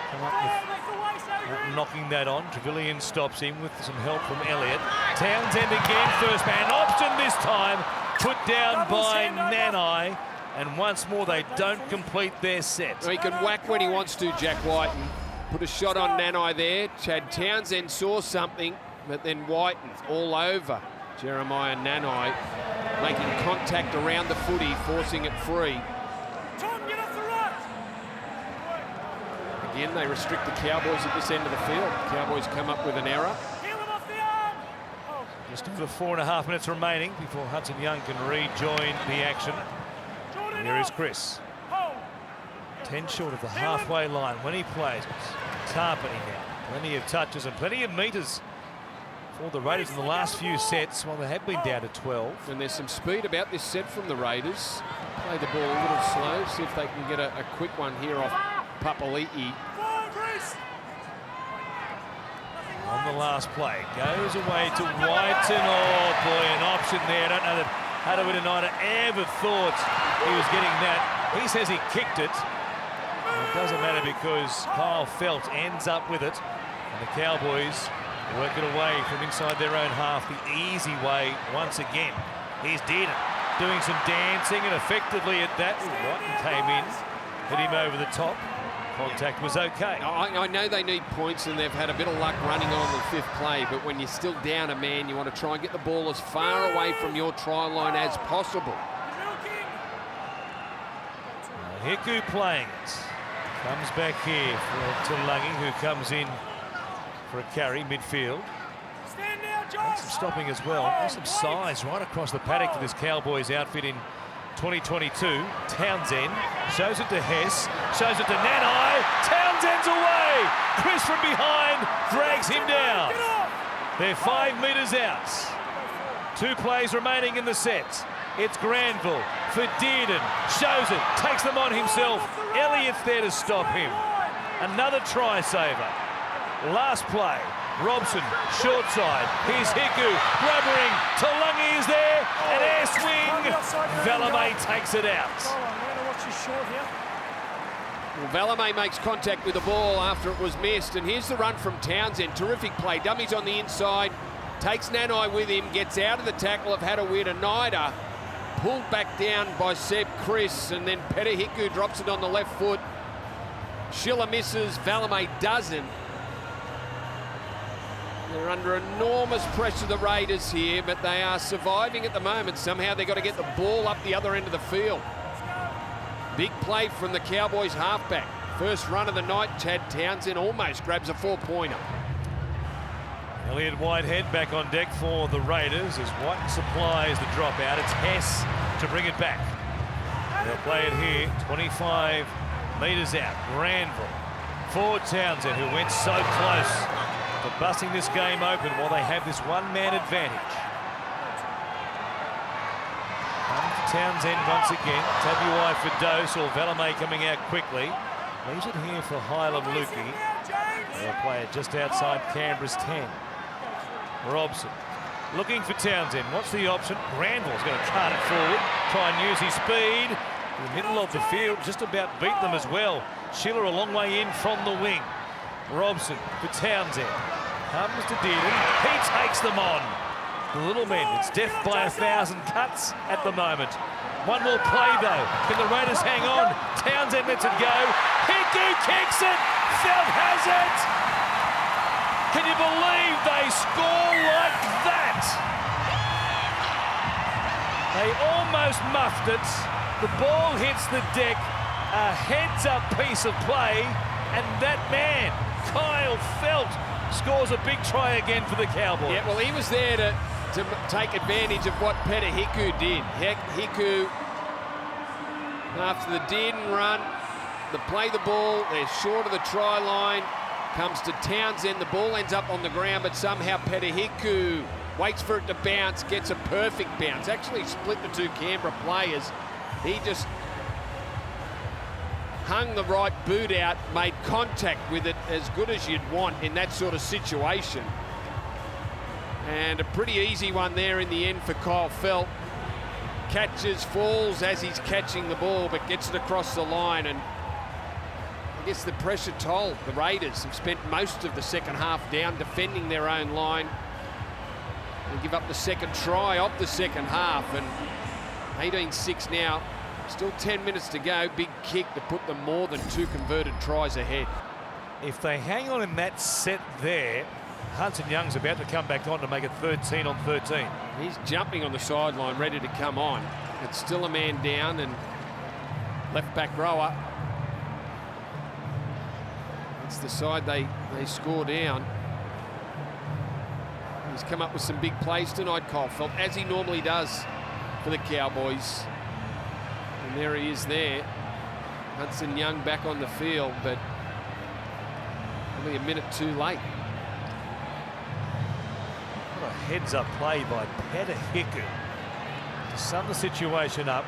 come up with knocking that on. Trevilian stops him with some help from Elliott. Townsend again. First man option this time. Put down by Nanai. And once more they don't complete their set. Well, he can whack when he wants to, Jack White, and put a shot on Nanai there. Chad Townsend saw something, but then Whiten all over Jeremiah Nanai, making contact around the footy, forcing it free. Again, they restrict the Cowboys at this end of the field. Cowboys come up with an error. Just over 4.5 minutes remaining before Hudson Young can rejoin the action. Here is Chris. 10 short of the halfway line when he plays. Tarpany now. Plenty of touches and plenty of meters for the Raiders in the last few sets, while they have been down to 12. And there's some speed about this set from the Raiders. Play the ball a little slow, see if they can get a quick one here off Papali'i. On the last play, goes away to Whiten. Oh boy, an option there. I don't know that Hadawita-Naida ever thought he was getting that. He says he kicked it. And it doesn't matter because Kyle Felt ends up with it. And the Cowboys work it away from inside their own half the easy way once again. Here's Dearden doing some dancing, and effectively at that, Whiten came in, hit him over the top. Contact was okay. I know they need points and they've had a bit of luck running on the fifth play, but when you're still down a man, you want to try and get the ball as far away from your try line as possible. Hiku playing it. Comes back here for Talangi, who comes in for a carry midfield. And some stopping as well. There's some size right across the paddock for this Cowboys outfit in 2022. Townsend shows it to Hess, shows it to Nanai. Townsend's away. Chris from behind drags him down. They're 5 meters out. 2 plays remaining in the set. It's Granville for Dearden. Shows it, takes them on himself. Elliott's there to stop him. Another try saver. Last play. Robson, short side. Here's Hiku, rubbering. Talangi is there, and air swing. Valamay takes it out. Well, Valamay makes contact with the ball after it was missed, and here's the run from Townsend. Terrific play. Dummies on the inside. Takes Nanai with him, gets out of the tackle of Hadawita-Naida. Pulled back down by Seb Chris, and then Peter Hiku drops it on the left foot. Schiller misses, Valame doesn't. They're under enormous pressure, the Raiders here, but they are surviving at the moment. Somehow they've got to get the ball up the other end of the field. Big play from the Cowboys halfback. First run of the night, Chad Townsend almost grabs a 4-pointer. Elliott Whitehead back on deck for the Raiders as White supplies the dropout. It's Hess to bring it back. They'll play it here, 25 metres out. Granville for Townsend, who went so close to busting this game open while they have this one-man advantage. Townsend once again. Tabuai for Dose, or Valame coming out quickly. Leaves it here for Hylam Lukey. They'll play it just outside Canberra's 10. Robson looking for Townsend. What's the option? Granville's going to cart it forward, try and use his speed. In the middle of the field, just about beat them as well. Schiller a long way in from the wing. Robson for Townsend. Comes to Dearden. He takes them on. The little men, it's death by 1,000 cuts at the moment. One more play though. Can the Raiders hang on? Townsend lets it go. Hiku kicks it. Felt has it. Can you believe they score like that? They almost muffed it. The ball hits the deck. A heads-up piece of play, and that man, Kyle Felt, scores a big try again for the Cowboys. Yeah, well, he was there to take advantage of what Peta Hiku did. Hiku, after the Dearden run, they play the ball, they're short of the try line, comes to Townsend, the ball ends up on the ground, but somehow Peta Hiku waits for it to bounce, gets a perfect bounce, actually split the two Canberra players. He just hung the right boot out, made contact with it as good as you'd want in that sort of situation. And a pretty easy one there in the end for Kyle Felt. Catches, falls as he's catching the ball, but gets it across the line. And I guess the pressure told. The Raiders have spent most of the second half down defending their own line. They give up the second try of the second half, and 18-6 now. Still 10 minutes to go. Big kick to put them more than 2 converted tries ahead. If they hang on in that set there, Hudson Young's about to come back on to make it 13 on 13. He's jumping on the sideline, ready to come on. It's still a man down, and left back rower. It's the side they score down. He's come up with some big plays tonight, Kyle Felt, as he normally does for the Cowboys. And there he is there. Hudson Young back on the field, but only a minute too late. What a heads-up play by Peta Hiku to sum the situation up.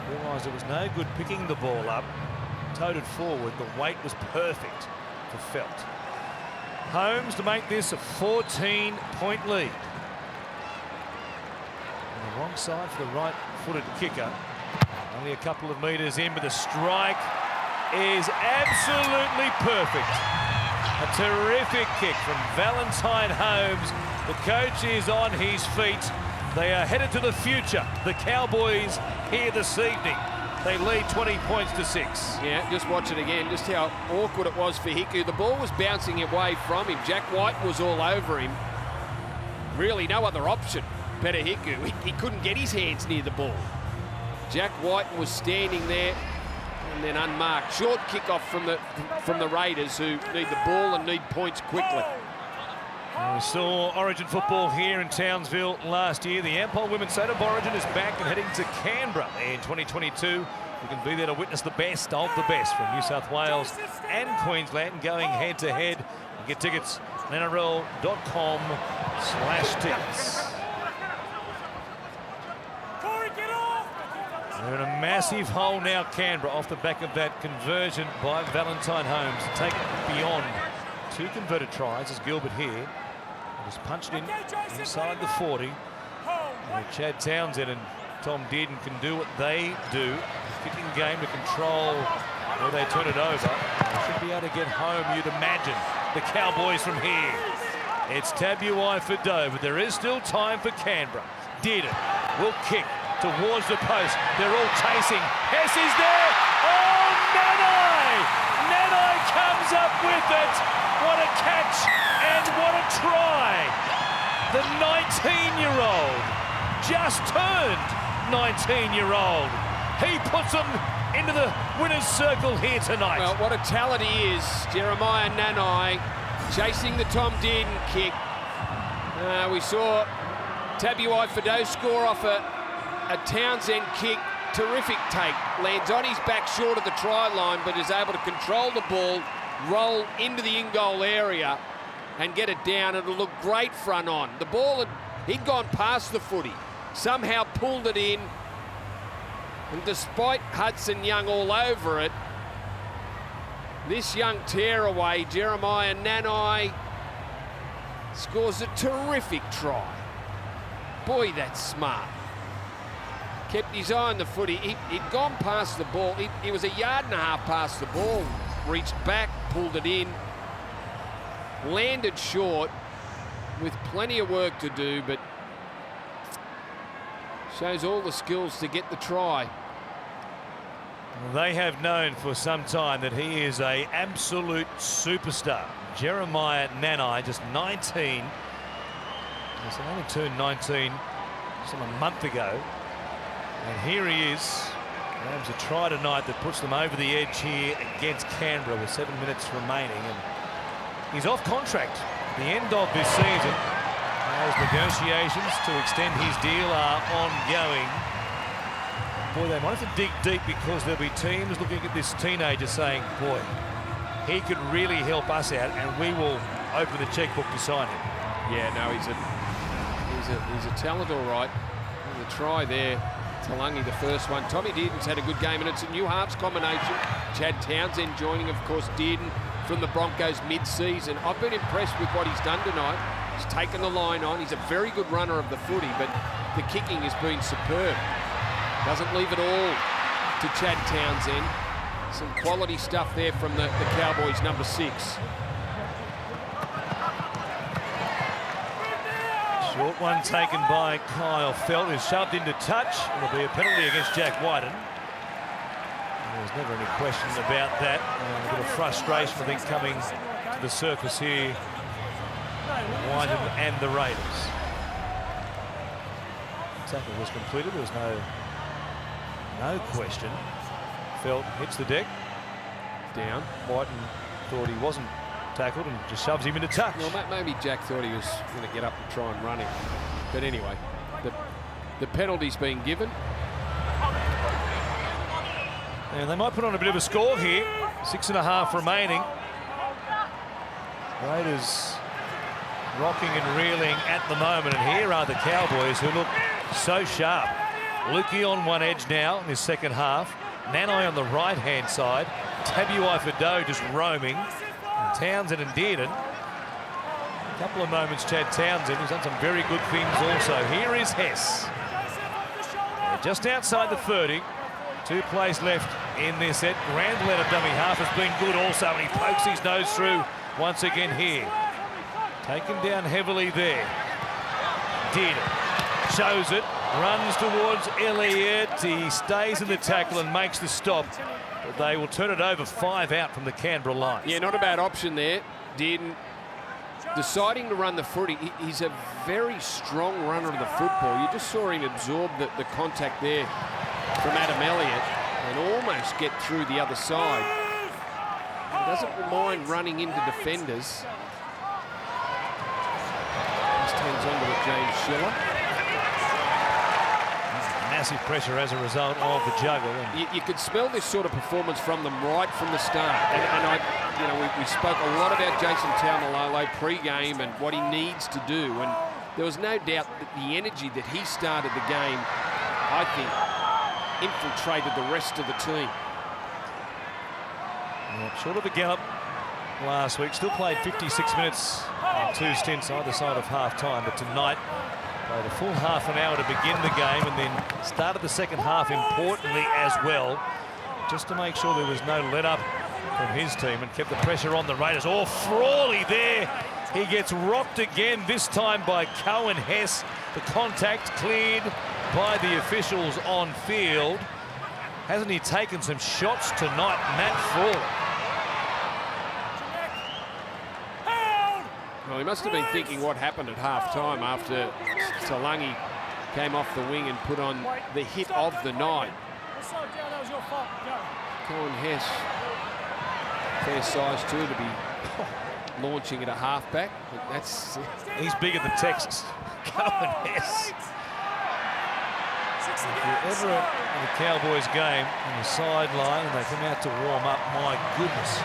Realised it was no good picking the ball up. Toted forward. The weight was perfect for Felt. Holmes to make this a 14-point lead. On the wrong side for the right-footed kicker. Only a couple of metres in, but the strike is absolutely perfect. A terrific kick from Valentine Holmes. The coach is on his feet. They are headed to the future. The Cowboys here this evening. They lead 20 points to 6. Yeah, just watch it again. Just how awkward it was for Hiku. The ball was bouncing away from him. Jack White was all over him. Really no other option. Peta Hiku. He couldn't get his hands near the ball. Jack White was standing there and then unmarked. Short kickoff from the Raiders, who need the ball and need points quickly. We saw Origin football here in Townsville last year. The Ampol Women's State of Origin is back and heading to Canberra in 2022. You can be there to witness the best of the best from New South Wales and Queensland going head-to-head. You get tickets on NRL.com/tickets. They're in a massive hole now, Canberra, off the back of that conversion by Valentine Holmes. Take it beyond 2 converted tries as Gilbert here was punched in inside the 40. And Chad Townsend and Tom Dearden can do what they do. Kicking game to control where they turn it over. They should be able to get home, you'd imagine, the Cowboys from here. It's Tabuai for Doe, but there is still time for Canberra. Dearden will kick towards the post. They're all chasing. Hess is there. Oh, Nanai! comes up with it. What a catch and what a try. The 19-year-old just turned 19-year-old. He puts them into the winner's circle here tonight. Well, what a talent he is. Jeremiah Nanai chasing the Tom Dearden kick. We saw Tabuai Fidow score off a Townsend kick. Terrific take. Lands on his back short of the try line, but is able to control the ball, roll into the in-goal area and get it down. It'll look great front on. The ball, he'd gone past the footy, somehow pulled it in, and despite Hudson Young all over it, this young tearaway, Jeremiah Nanai, scores a terrific try. Boy, that's smart. Kept his eye on the footy. He'd gone past the ball. He was 1.5 yards past the ball. Reached back, pulled it in. Landed short with plenty of work to do, but shows all the skills to get the try. They have known for some time that he is an absolute superstar. Jeremiah Nanai, just 19. He's only turned 19 just a month ago. And here he is. Grabs a try tonight that puts them over the edge here against Canberra with 7 minutes remaining. And he's off contract at the end of this season, as negotiations to extend his deal are ongoing. Boy, they might have to dig deep, because there'll be teams looking at this teenager saying, boy, he could really help us out, and we will open the checkbook to sign him. Yeah, no, he's a talent, all right. And the try there, Talangi, the first one. Tommy Dearden's had a good game, and it's a New Harps combination. Chad Townsend joining, of course, Dearden from the Broncos mid-season. I've been impressed with what he's done tonight. He's taken the line on. He's a very good runner of the footy, but the kicking has been superb. Doesn't leave it all to Chad Townsend. Some quality stuff there from the Cowboys, number 6. Short one taken by Kyle Felt, is shoved into touch. It'll be a penalty against Jack Whiten. There's never any question about that. A bit of frustration, I think, coming to the surface here. Whiten and the Raiders. Tackle was completed. There was no question. Felt hits the deck. Down. Whiten thought he wasn't tackled and just shoves him into touch. Well, maybe Jack thought he was going to get up and try and run him. But anyway, the penalty's been given. And they might put on a bit of a score here. 6.5 remaining. Raiders rocking and reeling at the moment. And here are the Cowboys, who look so sharp. Lukey on one edge now in his second half. Nanai on the right-hand side. Tabuai Fidow just roaming. And Townsend and Dearden. A couple of moments, Chad Townsend, who's done some very good things also. Here is Hess. They're just outside the 30. 2 plays left in this set. Granville at a dummy half has been good also, and he pokes his nose through once again here. Taken down heavily there. Dearden shows it. Runs towards Elliott. He stays in the tackle and makes the stop. But they will turn it over 5 out from the Canberra line. Yeah, not a bad option there. Dearden deciding to run the footy. He's a very strong runner of the football. You just saw him absorb the contact there from Adam Elliott and almost get through the other side. He doesn't mind running into defenders. Just hangs on to it, James Schiller. Massive pressure as a result of the juggle. You could smell this sort of performance from them right from the start. And we spoke a lot about Jason Taumalolo pre-game and what he needs to do. And there was no doubt that the energy that he started the game, I think, infiltrated the rest of the team. Yeah, short of a gallop last week. Still played 56 minutes in 2 stints either side of half-time. But tonight, played a full half an hour to begin the game, and then started the second half importantly as well, just to make sure there was no let-up from his team, and kept the pressure on the Raiders. Oh, Frawley there. He gets rocked again, this time by Cohen Hess. The contact cleared by the officials on field. Hasn't he taken some shots tonight, Matt Frawley? Well, he must have been thinking what happened at half-time after Talangi came off the wing and put on the hit of the night. That was your fault. Go. Colin Hess, fair size too to be launching at a halfback. But that's He's bigger than Texas. Colin Hess. If you're ever at a Cowboys game on the sideline and they come out to warm up, my goodness,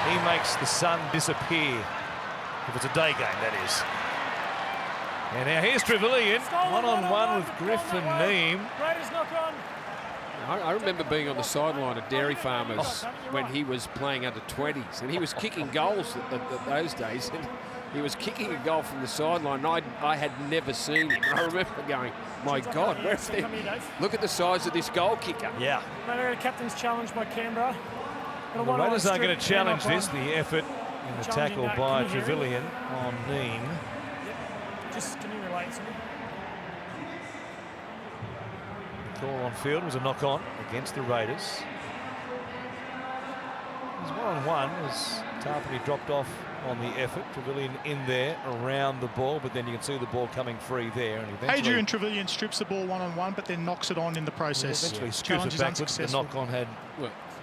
he makes the sun disappear. If it's a day game, that is. And now here's Trevelyan, one-on-one with Griff and Neem. Raiders knock on. I remember being on the sideline at Dairy Farmers when he was playing under 20s, and he was kicking goals at those days. And he was kicking a goal from the sideline. I had never seen him. I remember going, my God, where's the, look at the size of this goal kicker. Yeah. The captain's challenged by Canberra. The Raiders aren't going to challenge this. The effort in the tackle by Trevelyan on Neem. Just can you relate to me? The call on field was a knock-on against the Raiders. His one-on-one was Tarpany dropped off on the effort. Trevelyan in there around the ball, but then you can see the ball coming free there. And eventually Adrian Trevelyan strips the ball one-on-one, but then knocks it on in the process. Eventually scoots it backwards. The knock-on had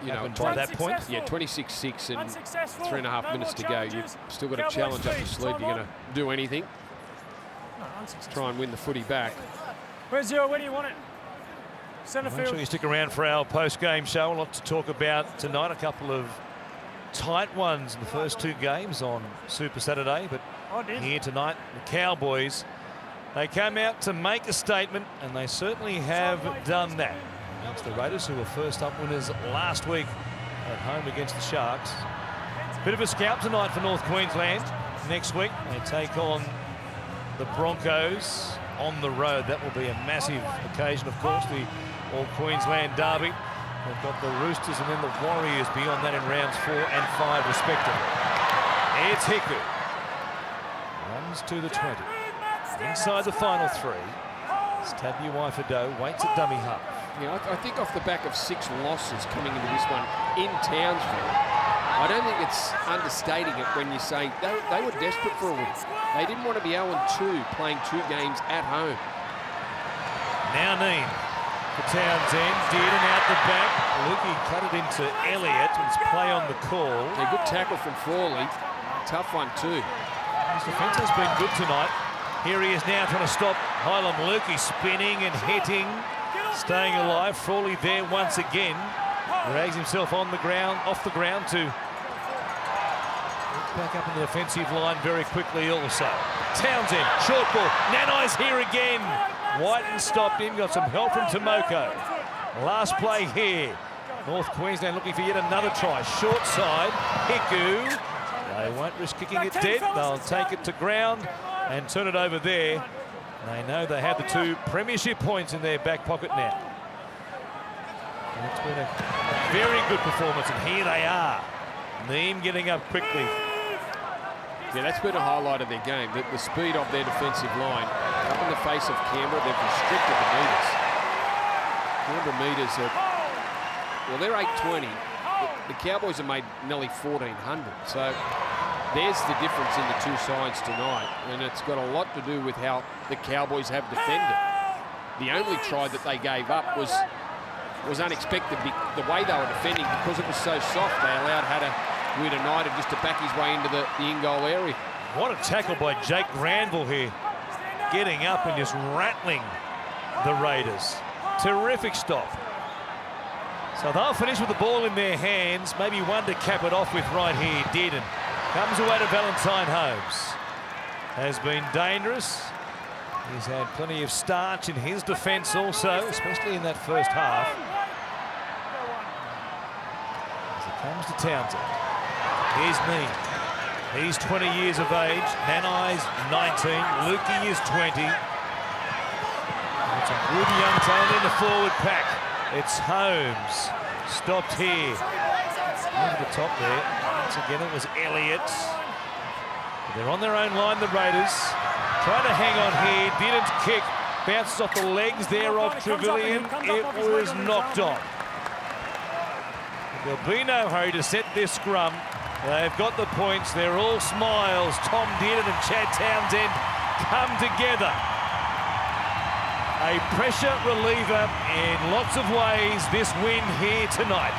happened by that point. Yeah, 26-6 and 3.5 minutes to go. You've still got a challenge up your sleeve. You're going to do anything. Try and win the footy back. Where's Zero? Where do you want it? Centre Make field. sure you stick around for our post-game show. A lot to talk about tonight. A couple of tight ones in the first two games on Super Saturday, but here tonight, the Cowboys, they come out to make a statement, and they certainly have done that against the Raiders, who were first-up winners last week at home against the Sharks. Bit of a scalp tonight for North Queensland. Next week, they take on the Broncos on the road. That will be a massive occasion, of course, the All-Queensland Derby. They've got the Roosters and then the Warriors beyond that in rounds 4 and 5 respectively. It's Hiku. Runs to the 20. Inside the final 3. It's Tabuai-Fidow, waits at dummy half. Yeah, I think off the back of 6 losses coming into this one in Townsville, I don't think it's understating it when you say they were desperate for a win. They didn't want to be 0-2 playing 2 games at home. Now Neem for Townsend, Dearden out the back. Lukey cut it into Elliott. It's play on the call. A good tackle from Frawley. Tough one too. His defence has been good tonight. Here he is now trying to stop Hylam Lukey, spinning and hitting, staying alive. Frawley there once again. Drags himself on the ground, off the ground to back up in the defensive line very quickly also. Townsend, short ball. Nanai's here again. Whiten stopped him, got some help from Tomoko. Last play here. North Queensland looking for yet another try. Short side, Hiku. They won't risk kicking it dead. They'll take it to ground and turn it over there. They know they have the 2 premiership points in their back pocket now. And it's been a very good performance, and here they are. Neem getting up quickly. Yeah, that's been a highlight of their game, the speed of their defensive line. Up in the face of Canberra, they've restricted the metres. Canberra metres are, well, they're 820. The Cowboys have made nearly 1,400. So there's the difference in the 2 sides tonight, and it's got a lot to do with how the Cowboys have defended. The only try that they gave up was unexpected. The way they were defending, because it was so soft, they allowed United just to back his way into the in-goal area. What a tackle by Jake Granville here. Getting up and just rattling the Raiders. Terrific stop. So they'll finish with the ball in their hands. Maybe one to cap it off with right here. Dearden comes away to Valentine Holmes. Has been dangerous. He's had plenty of starch in his defence also, especially in that first half. As it comes to Townsend. Here's Neem. He's 20 years of age. Nanai's 19. Lukey is 20. It's a good young talent in the forward pack. It's Holmes. Stopped here. Over the top there. Once again, it was Elliott. They're on their own line, the Raiders. Trying to hang on here. Didn't kick. Bounces off the legs there of Trevelyan. It was knocked on. There'll be no hurry to set this scrum. They've got the points. They're all smiles. Tom Dearden and Chad Townsend come together. A pressure reliever in lots of ways, this win here tonight.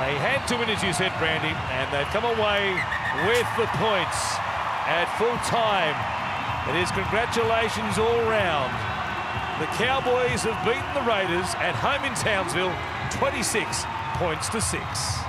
They had to win, as you said, Brandy, and they've come away with the points at full time. It is congratulations all round. The Cowboys have beaten the Raiders at home in Townsville, 26 points to 6.